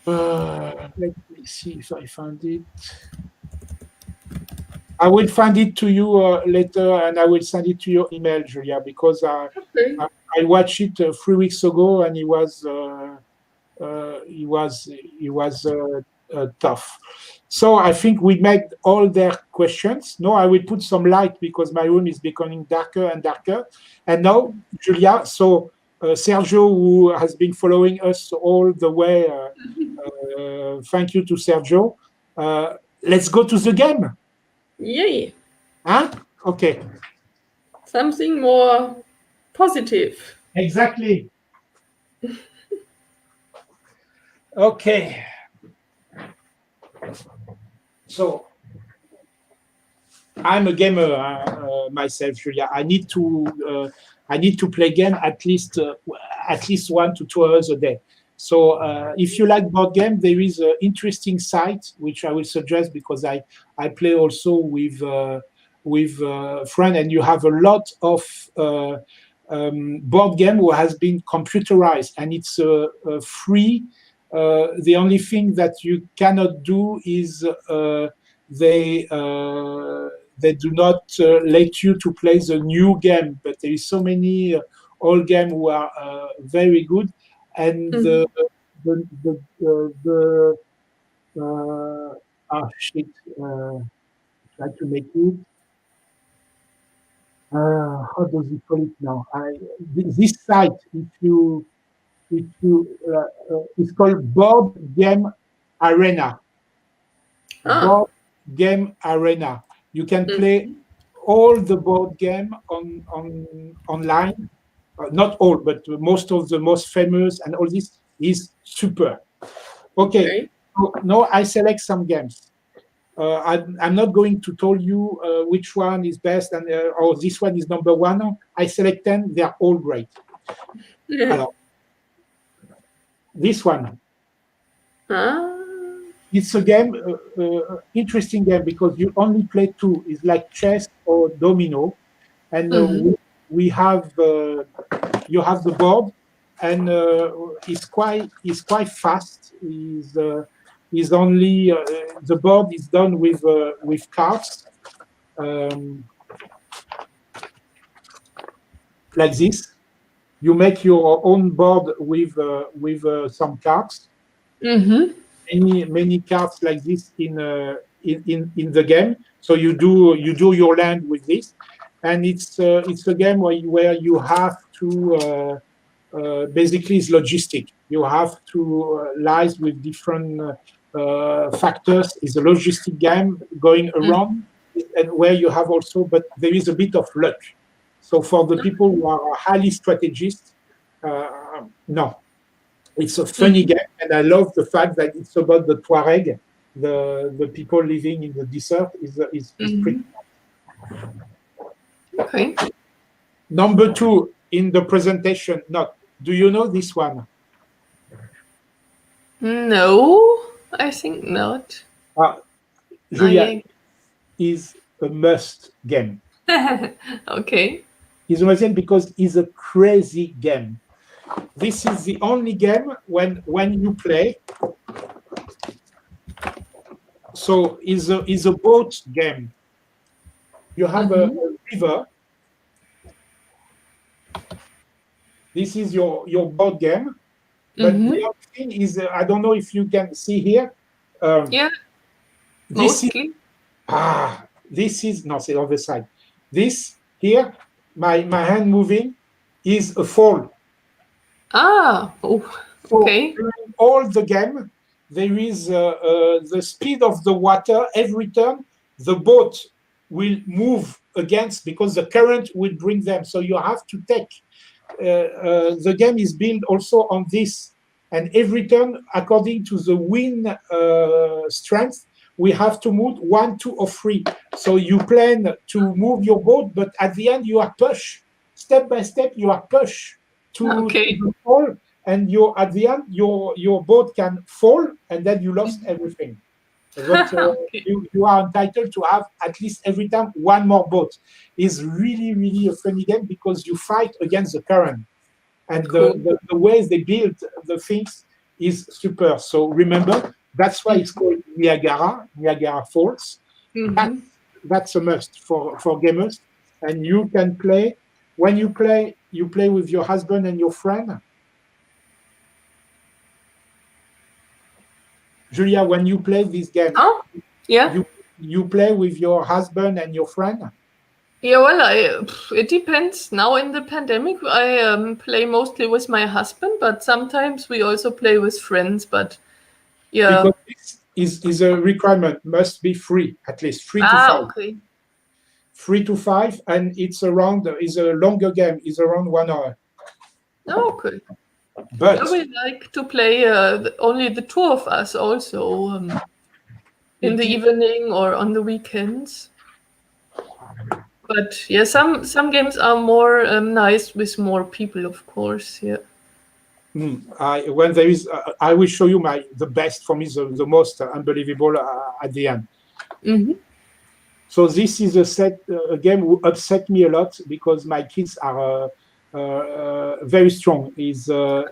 Speaker 1: Let me see if I find it. I will find it to you later, and I will send it to your email, Julia, because I watched it 3 weeks ago, and it was tough. So I think we made all their questions. No, I will put some light because my room is becoming darker and darker. And now, Julia, so Sergio, who has been following us all the way, thank you to Sergio. Let's go to the game.
Speaker 2: Yay.
Speaker 1: Huh? Okay.
Speaker 2: Something more positive.
Speaker 1: Exactly. Okay. So I'm a gamer myself, Julia. I need to play game at least 1 to 2 hours a day. So if you like board game, there is an interesting site which I will suggest because I play also with friends, and you have a lot of board game who has been computerized, and it's free. The only thing that you cannot do is they do not let you to play the new game, but there is so many old games who are very good, and try to make it. How does it call it now? This site, it's called Board Game Arena. Board Game Arena. You can play all the board game online. Not all, but most of the most famous, and all this is super. Okay. So now I select some games. I'm not going to tell you which one is best and or this one is number one. I select 10. They are all great. Alors, this one. It's a game, interesting game, because you only play two. It's like chess or domino, and we have you have the board, and it's quite fast. Is only the board is done with cards, like this. You make your own board with some cards. Many cards like this in the game. So you do your land with this, and it's a game where you have to basically it's logistic. You have to liaise with different factors. It's a logistic game going around, and where you have also, but there is a bit of luck. So for the people who are highly strategist, no, it's a funny game, and I love the fact that it's about the Tuareg, the people living in the desert. Is pretty.
Speaker 2: Okay.
Speaker 1: Number 2 in the presentation. Not. Do you know this one?
Speaker 2: No, I think not.
Speaker 1: Julia, is a must game.
Speaker 2: Okay.
Speaker 1: It's a must game because it's a crazy game. This is the only game when you play. So is a boat game. You have a river. This is your board game. But the other thing is, I don't know if you can see here.
Speaker 2: Yeah. Mostly.
Speaker 1: This is no, c'est on the side. This here, my hand moving, is a fall.
Speaker 2: Okay.
Speaker 1: So during all the game, there is the speed of the water. Every turn, the boat will move against, because the current will bring them. So you have to take. The game is built also on this, and every turn, according to the wind strength, we have to move 1, 2, or 3. So you plan to move your boat, but at the end you are pushed step by step. You are pushed to the fall, and at the end your boat can fall, and then you lost everything. But you are entitled to have at least every time one more boat. It's really, really a funny game because you fight against the current, and the ways they build the things is super. So remember, that's why it's called Niagara Falls. That's a must for gamers, and you can play. When you play with your husband and your friend. Julia, when you play this game, you play with your husband and your friend?
Speaker 2: Yeah, well, it depends. Now in the pandemic, I play mostly with my husband, but sometimes we also play with friends. But yeah,
Speaker 1: because this is a requirement. Must be free, at least 3 to 5.
Speaker 2: Okay.
Speaker 1: 3 to 5, and it's a longer game. It's around 1 hour.
Speaker 2: Okay.
Speaker 1: But
Speaker 2: we like to play only the two of us, also in the evening or on the weekends. But yeah, some games are more nice with more people, of course. Yeah.
Speaker 1: When there is, I will show you the best for me, the most unbelievable at the end. So this is a game who upset me a lot because my kids are very strong. Is a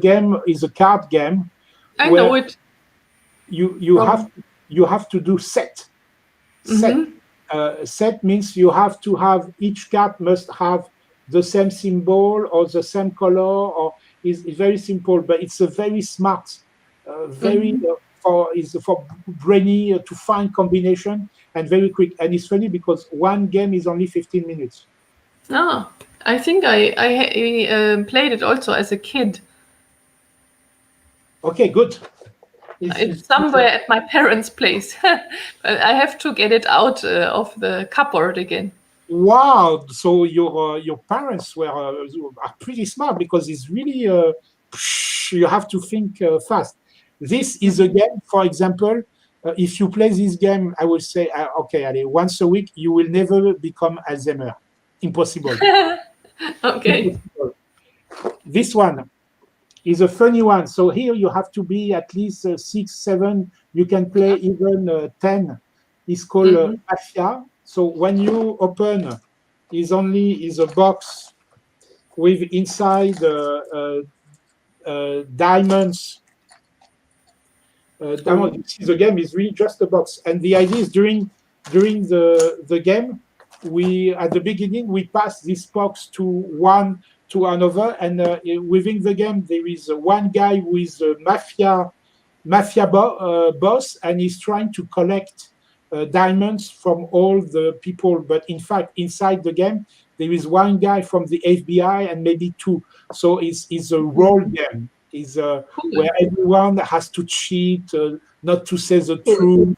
Speaker 1: game, is a card game.
Speaker 2: I
Speaker 1: where
Speaker 2: know it.
Speaker 1: you have to do set. Set means you have to have, each card must have the same symbol or the same color, or is very simple, but it's a very smart, very for brainy to find combination, and very quick. And it's funny because one game is only 15 minutes.
Speaker 2: I think I played it also as a kid.
Speaker 1: Okay, good.
Speaker 2: It's somewhere at my parents' place. I have to get it out of the cupboard again.
Speaker 1: Wow! So your parents are pretty smart, because it's really you have to think fast. This is a game, for example. If you play this game, I will say, okay, Ali, once a week, you will never become Alzheimer. Impossible.
Speaker 2: Okay.
Speaker 1: Impossible. This one is a funny one. So here you have to be at least 6, 7. You can play even 10. It's called Mafia. So when you open, is a box with inside diamonds. The game is really just a box, and the idea is during the game, we at the beginning we pass this box to one to another, and within the game there is one guy who is a mafia boss, and he's trying to collect diamonds from all the people. But in fact, inside the game, there is one guy from the FBI and maybe two. So it's a role game. Is where everyone has to cheat, not to say the truth.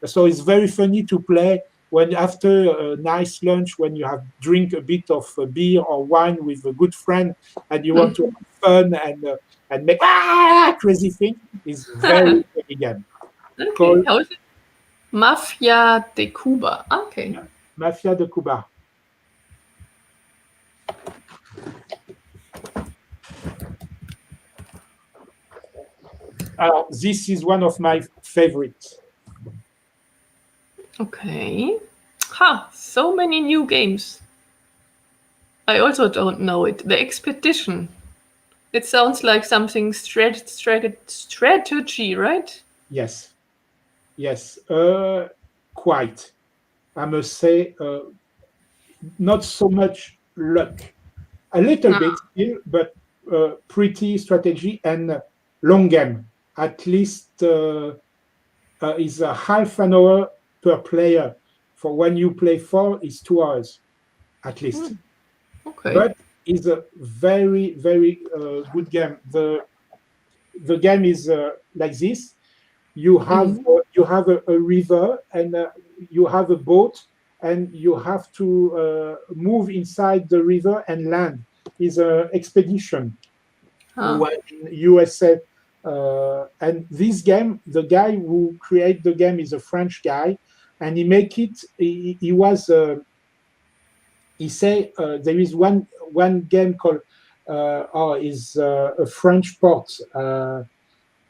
Speaker 1: So it's very funny to play when after a nice lunch, when you have drink a bit of beer or wine with a good friend, and you want to have fun and make crazy thing. Is very funny game.
Speaker 2: Okay. How is it? Mafia de Cuba. Okay.
Speaker 1: Yeah. Mafia de Cuba. This is one of my favorites.
Speaker 2: Okay. So many new games. I also don't know it. The Expedition. It sounds like something strategy, right?
Speaker 1: Yes. Quite. I must say, not so much luck. A little bit still, but pretty strategy and long game. At least is a half an hour per player. For when you play 4, is 2 hours at least.
Speaker 2: Okay.
Speaker 1: But it's a very, very good game. The game is like this. You have a river, and you have a boat, and you have to move inside the river and land. It's an expedition in USA. And this game, the guy who created the game is a French guy, and he make it. He was. He say there is one game called is a French port.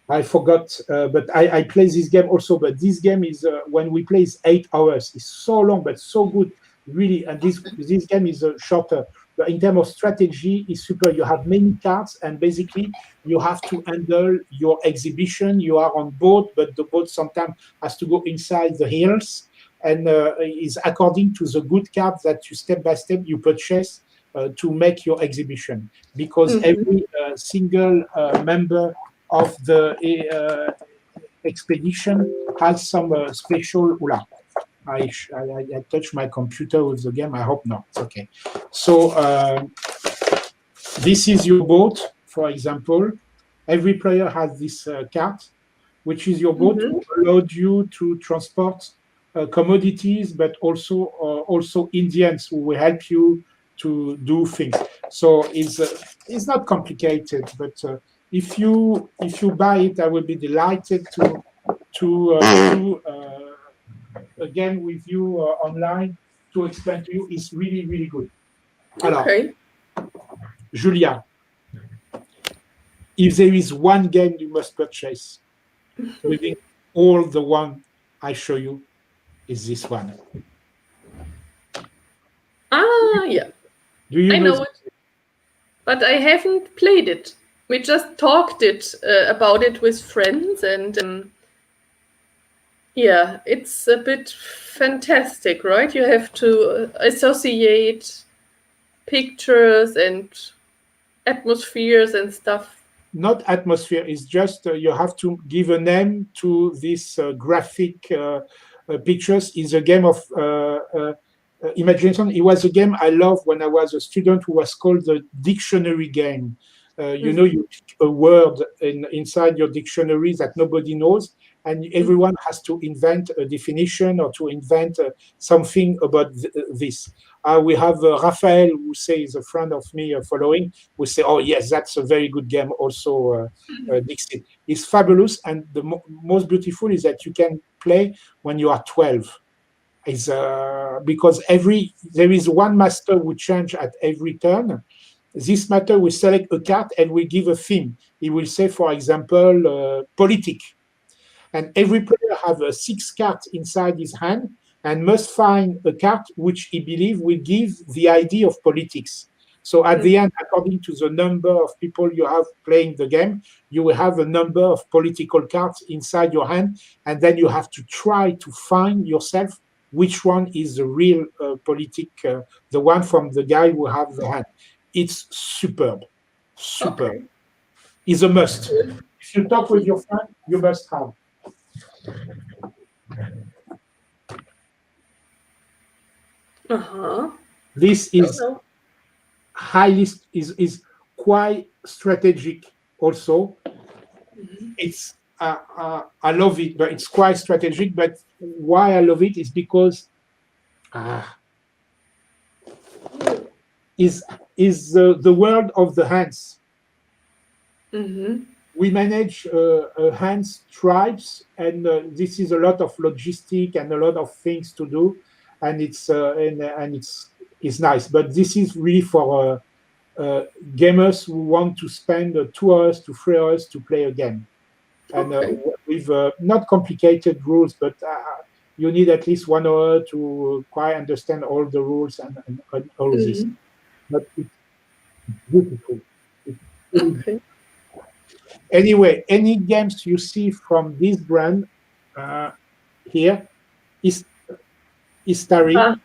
Speaker 1: I forgot, but I play this game also. But this game is when we play is 8 hours. It's so long, but so good, really. And this game is shorter. But in terms of strategy, it's super. You have many cards, and basically you have to handle your exhibition. You are on boat, but the boat sometimes has to go inside the hills, and is according to the good cards that you step by step you purchase to make your exhibition. Because every single member of the expedition has some special. I touch my computer with the game. I hope not. It's okay. So this is your boat, for example. Every player has this card, which is your boat, who allowed you to transport commodities, but also Indians who will help you to do things. So it's not complicated, but if you buy it, I will be delighted to do again with you online to explain to you. It's really, really good.
Speaker 2: Okay.
Speaker 1: Julia, if there is one game you must purchase within all the one I show you, is this one.
Speaker 2: Yeah.
Speaker 1: Do you
Speaker 2: I
Speaker 1: know
Speaker 2: know it, but I haven't played it. We just talked about it with friends, and yeah, it's a bit fantastic, right? You have to associate pictures and atmospheres and stuff.
Speaker 1: Not atmosphere, it's just you have to give a name to this graphic pictures. Is a game of imagination. It was a game I loved when I was a student, who was called the dictionary game. You know, you pick a word inside your dictionary that nobody knows, and everyone has to invent a definition or to invent something about this. We have Raphael, who says, a friend of me following, who say, "Oh yes, that's a very good game." Also, Dixit. It's fabulous, and the most beautiful is that you can play when you are 12. Is because there is one master who change at every turn. This master will select a card and will give a theme. He will say, for example, politic, and every player have 6 cards inside his hand and must find a card which he believes will give the idea of politics. So at the end, according to the number of people you have playing the game, you will have a number of political cards inside your hand, and then you have to try to find yourself which one is the real the one from the guy who have the hand. It's superb, superb.
Speaker 2: Okay.
Speaker 1: It's a must. If you talk with your friend, you must have.
Speaker 2: Uh-huh.
Speaker 1: This is
Speaker 2: No.
Speaker 1: highly is quite strategic also. It's I love it, but it's quite strategic. But why I love it is because is the world of the hands. We manage hands tribes, and this is a lot of logistic and a lot of things to do, and it's nice. But this is really for gamers who want to spend 2 hours to 3 hours to play a game, and with not complicated rules, but you need at least 1 hour to quite understand all the rules and all this. But it's beautiful. It's really
Speaker 2: Okay.
Speaker 1: Anyway, any games you see from this brand here is Istari.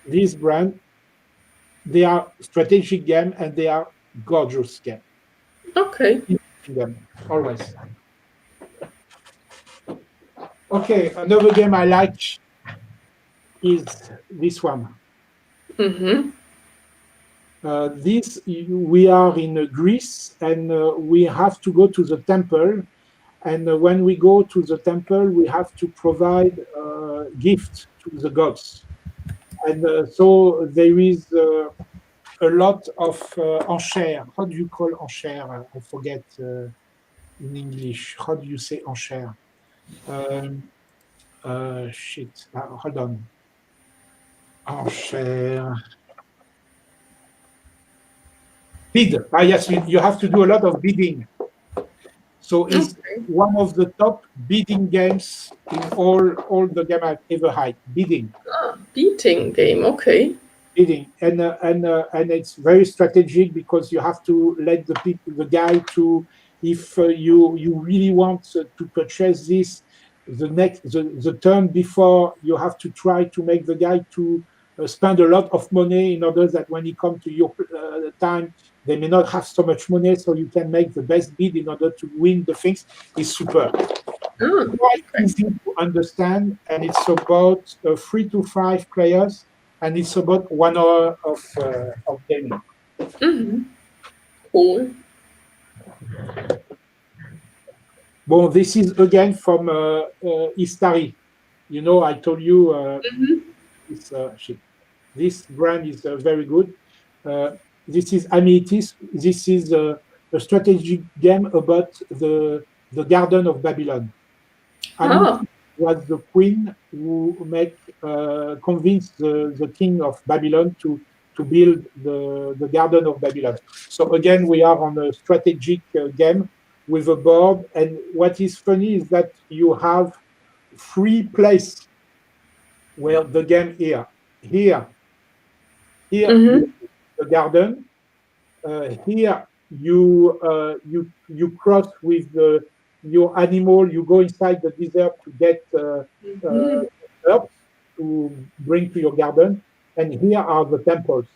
Speaker 1: This brand, they are strategic game and they are gorgeous game.
Speaker 2: Okay.
Speaker 1: Them always. Okay, another game I like is this one. We are in Greece, and we have to go to the temple. And when we go to the temple, we have to provide gifts to the gods. And so there is a lot of enchères. How do you call enchères? I forget in English. How do you say enchères? Shit. Hold on. Enchères. Bid. Yes, you have to do a lot of bidding. So it's one of the top bidding games in all the game I've ever had. Bidding.
Speaker 2: Beating game. Okay.
Speaker 1: Bidding, and it's very strategic because you have to let the guy to, if you really want to purchase this, the turn before, you have to try to make the guy to spend a lot of money in order that when he comes to your time, they may not have so much money, so you can make the best bid in order to win the things. Is super. Quite easy to understand, and it's about 3 to 5 players, and it's about 1 hour of gaming.
Speaker 2: Cool.
Speaker 1: Well, this is again from Istari. You know, I told you this brand is very good. This is Amenities. This is a strategic game about the Garden of Babylon. Amenities was the queen who convinced the king of Babylon to build the Garden of Babylon. So again, we are on a strategic game with a board. And what is funny is that you have 3 places where the game here. Here you the garden. Here you cross with your animal. You go inside the desert to get herbs to bring to your garden. And here are the temples.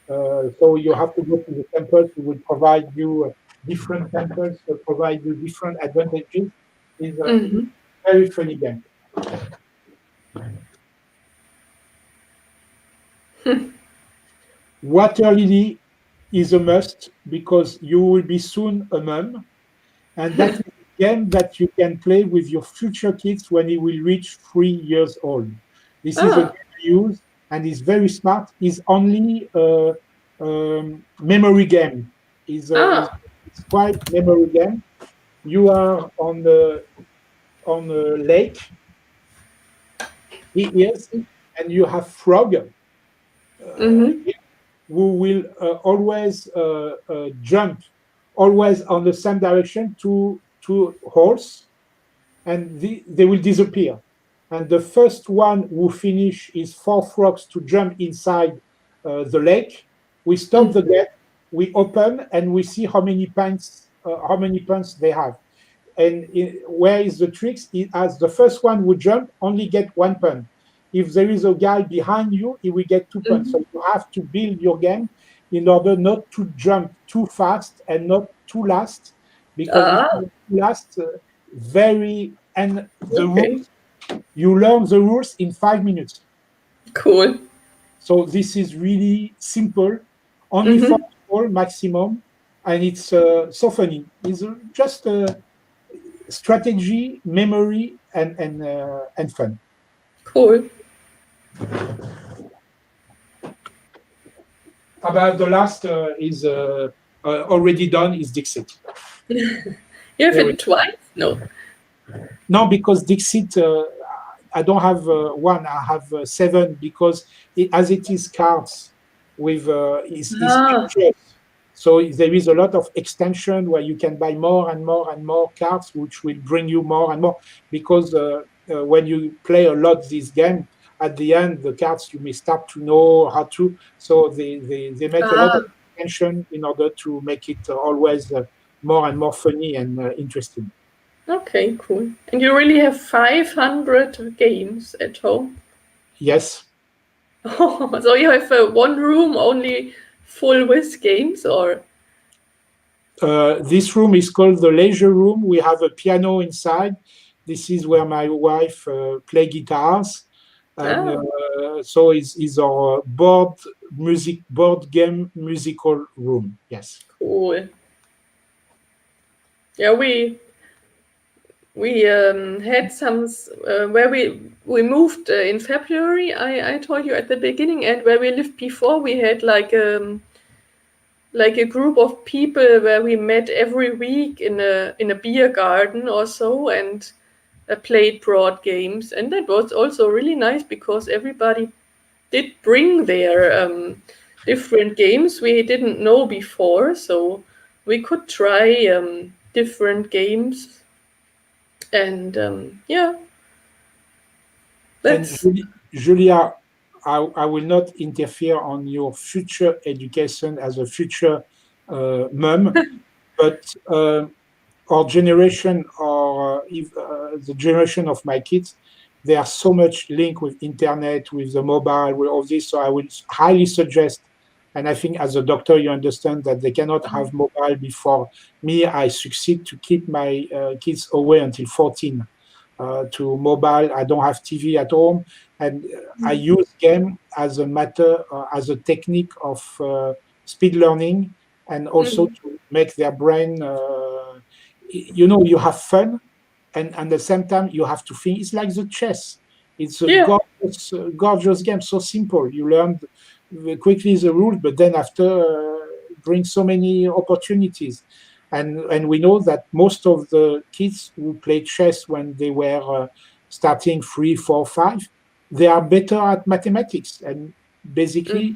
Speaker 1: So you have to go to the temples. We will provide you different temples, provide you different advantages. It's a very funny game. Water lily is a must because you will be soon a mom, and that is a game that you can play with your future kids when he will reach 3 years old. This is a game I use, and it's very smart. It's only a memory game. It's quite memory game. You are on a lake. Yes, and you have frog. Who will always jump always on the same direction to holes, and they will disappear. And the first one who finish is 4 frogs to jump inside the lake. We stop the game, we open, and we see how many pants they have. And where is the tricks? As the first one who jump only get 1 pun. If there is a guy behind you, he will get 2 puns. So you have to build your game in order not to jump too fast and not too last, because if you too last, rules, you learn the rules in 5 minutes.
Speaker 2: Cool.
Speaker 1: So this is really simple, only 4 people maximum, and it's so funny. It's just strategy, memory, and fun.
Speaker 2: Cool.
Speaker 1: About the last is already done is Dixit.
Speaker 2: You have it twice? No.
Speaker 1: No, because Dixit, I don't have one. I have 7 because as it is cards with pictures. So there is a lot of extension where you can buy more and more and more cards, which will bring you more and more. Because when you play a lot this game, at the end, the cards you may start to know how to. So they make a lot of extension in order to make it always more and more funny and interesting.
Speaker 2: Okay, cool. And you really have 500 games at home?
Speaker 1: Yes.
Speaker 2: Oh, so you have one room only full with games, or?
Speaker 1: This room is called the leisure room. We have a piano inside. This is where my wife play guitars. And so it's our board game musical room. Yes.
Speaker 2: Cool. Yeah, we had some where we moved in February. I told you at the beginning, and where we lived before, we had like a group of people where we met every week in a beer garden or so, and played board games, and that was also really nice because everybody did bring their different games we didn't know before, so we could try different games. And that's...
Speaker 1: And Julia, I will not interfere on your future education as a future mom, but our generation, or the generation of my kids, they are so much linked with internet, with the mobile, with all this. So I would highly suggest, and I think as a doctor you understand that they cannot have mobile before me. I succeed to keep my kids away until 14 to mobile. I don't have TV at home, and I use game as a matter, as a technique of speed learning, and also to make their brain, you have fun, and at the same time you have to think. It's like the chess. It's a gorgeous game, so simple. You learn quickly the rules, but then after brings so many opportunities. And we know that most of the kids who played chess when they were starting 3, 4, 5, they are better at mathematics. And basically,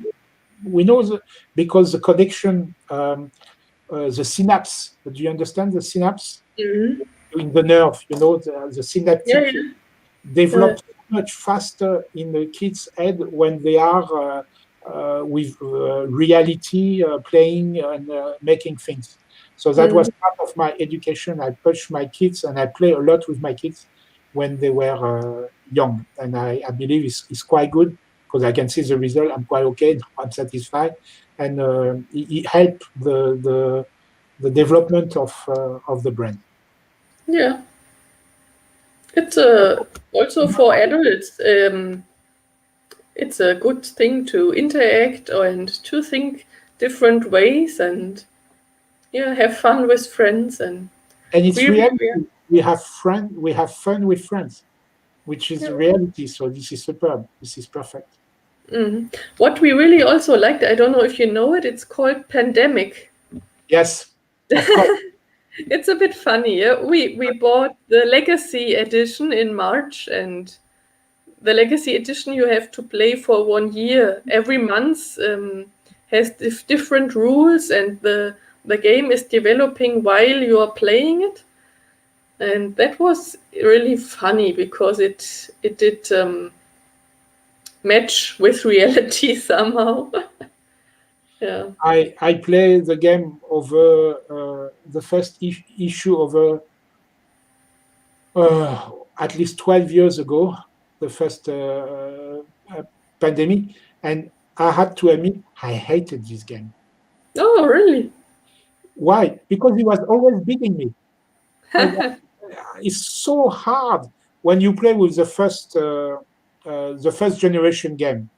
Speaker 1: we know because the connection, the synapse. Do you understand the synapse in the nerve? The synaptic develop much faster in the kids' head when they are with reality, playing and making things. So that was part of my education. I coach my kids and I play a lot with my kids when they were young. And I believe it's quite good because I can see the result. I'm quite okay. I'm satisfied. And it helped the development of the brain.
Speaker 2: Yeah. It's also for adults. It's a good thing to interact and to think different ways and yeah, have fun with friends and
Speaker 1: And it's
Speaker 2: we
Speaker 1: reality. We have fun with friends, which is
Speaker 2: yeah.
Speaker 1: reality. So this is superb. This is perfect.
Speaker 2: What we really also liked, I don't know if you know it, it's called Pandemic.
Speaker 1: Yes, of course.
Speaker 2: It's a bit funny. Yeah? We bought the Legacy edition in March, and the Legacy edition you have to play for 1 year. Every month has different rules, and the game is developing while you are playing it. And that was really funny because it did match with reality somehow. Yeah.
Speaker 1: I play the game over the first issue over at least 12 years ago, the first pandemic, and I had to admit I hated this game.
Speaker 2: Oh, really?
Speaker 1: Why? Because he was always beating me. I, it's so hard when you play with the first generation game,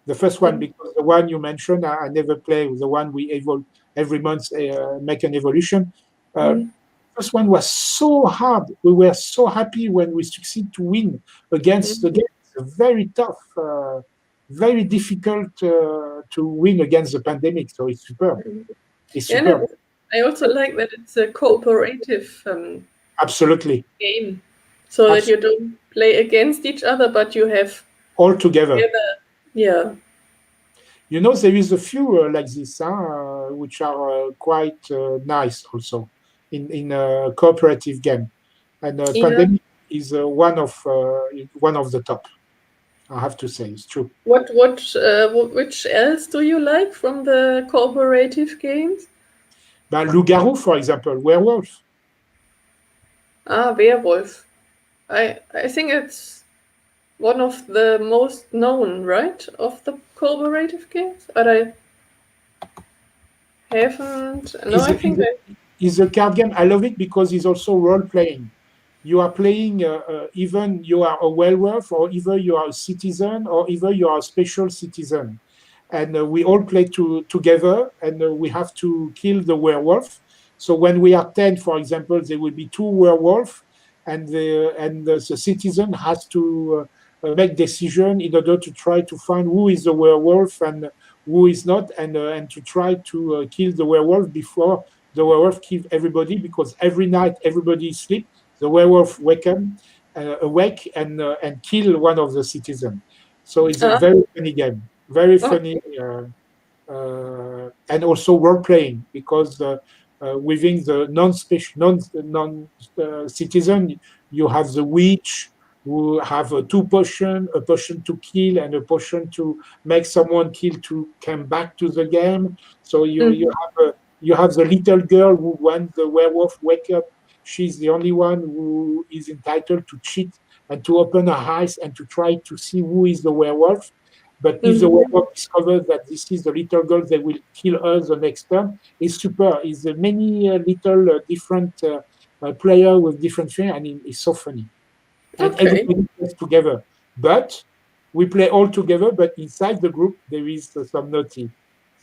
Speaker 1: the first one, because the one you mentioned I never play with the one we evolve every month, make an evolution.
Speaker 2: Mm,
Speaker 1: First one was so hard. We were so happy when we succeed to win against the
Speaker 2: mm,
Speaker 1: game. It's very tough, very difficult to win against the pandemic. So it's superb.
Speaker 2: mm.
Speaker 1: It's
Speaker 2: Yeah, and
Speaker 1: superb.
Speaker 2: I also like that it's a cooperative
Speaker 1: Absolutely.
Speaker 2: game, so that you don't play against each other, but you have
Speaker 1: All together.
Speaker 2: together. Yeah.
Speaker 1: You know, there is a few like this, which are quite nice also in a cooperative game. And
Speaker 2: Yeah.
Speaker 1: Pandemic is one of the top. I have to say, it's true.
Speaker 2: Which else do you like from the cooperative games?
Speaker 1: But Loup-garou, for example, werewolf.
Speaker 2: Ah, Werewolf. I think it's one of the most known, right, of the cooperative games. But I haven't. No,
Speaker 1: Is
Speaker 2: I think I.
Speaker 1: is a card game. I love it because it's also role playing. You are playing even you are a werewolf, or either you are a citizen, or either you are a special citizen, and we all play together, and we have to kill the werewolf. So when we are 10, for example, there will be two werewolf, and the citizen has to make decision in order to try to find who is the werewolf and who is not, and to try to kill the werewolf before the werewolf kills everybody, because every night everybody sleep, the werewolf awake and kill one of the citizens. So it's a
Speaker 2: Ah,
Speaker 1: very funny game, very funny,
Speaker 2: okay.
Speaker 1: and also role playing, because within the non citizen, you have the witch who have two potion, a potion to kill and a potion to make someone kill to come back to the game. So you have the little girl who, when the werewolf wake up, she's the only one who is entitled to cheat and to open her eyes and to try to see who is the werewolf. But if the
Speaker 2: Mhm.
Speaker 1: werewolf discovers that this is the little girl, they will kill her the next turn. It's super. It's many little different player with different things, and it's so funny. And
Speaker 2: Okay.
Speaker 1: everybody plays together. But we play all together, but inside the group, there is some naughty.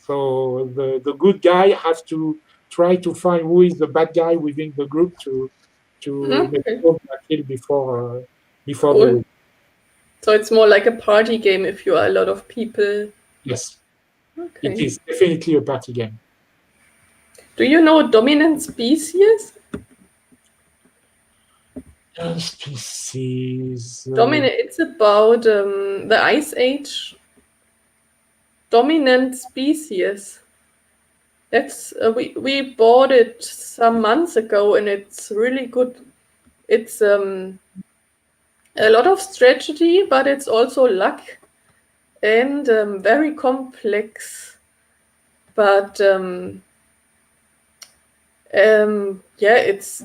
Speaker 1: So the good guy has to try to find who is the bad guy within the group to make
Speaker 2: Okay.
Speaker 1: sure they are killed before they
Speaker 2: Cool.
Speaker 1: win.
Speaker 2: So it's more like a party game if you are a lot of people.
Speaker 1: Yes, it
Speaker 2: Okay.
Speaker 1: is definitely a party game.
Speaker 2: Do you know Dominant Species?
Speaker 1: Species.
Speaker 2: Dominant. It's about the Ice Age. Dominant Species. That's we bought it some months ago, and it's really good. It's a lot of strategy, but it's also luck. and very complex. But yeah, it's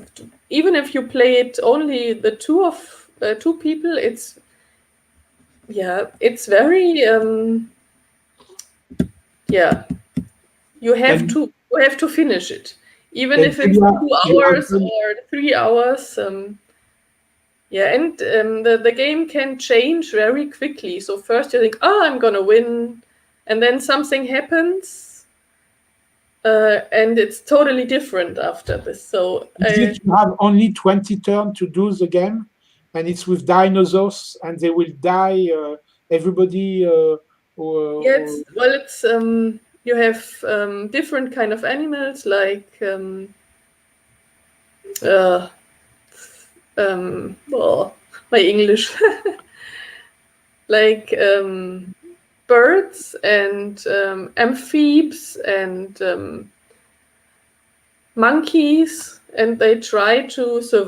Speaker 2: even if you play it only the two people, it's very yeah. You have
Speaker 1: And,
Speaker 2: to finish it, even
Speaker 1: and
Speaker 2: if it's
Speaker 1: Julia,
Speaker 2: 2 hours or 3 hours. Yeah, and the game can change very quickly. So first you think, oh, I'm gonna win, and then something happens, and it's totally different after this. So
Speaker 1: is it you have only 20 turns to do the game, and it's with dinosaurs, and they will die, everybody,
Speaker 2: yeah, it's you have different kind of animals like uh, well, my English, like birds and amphibians and monkeys, and they try to survive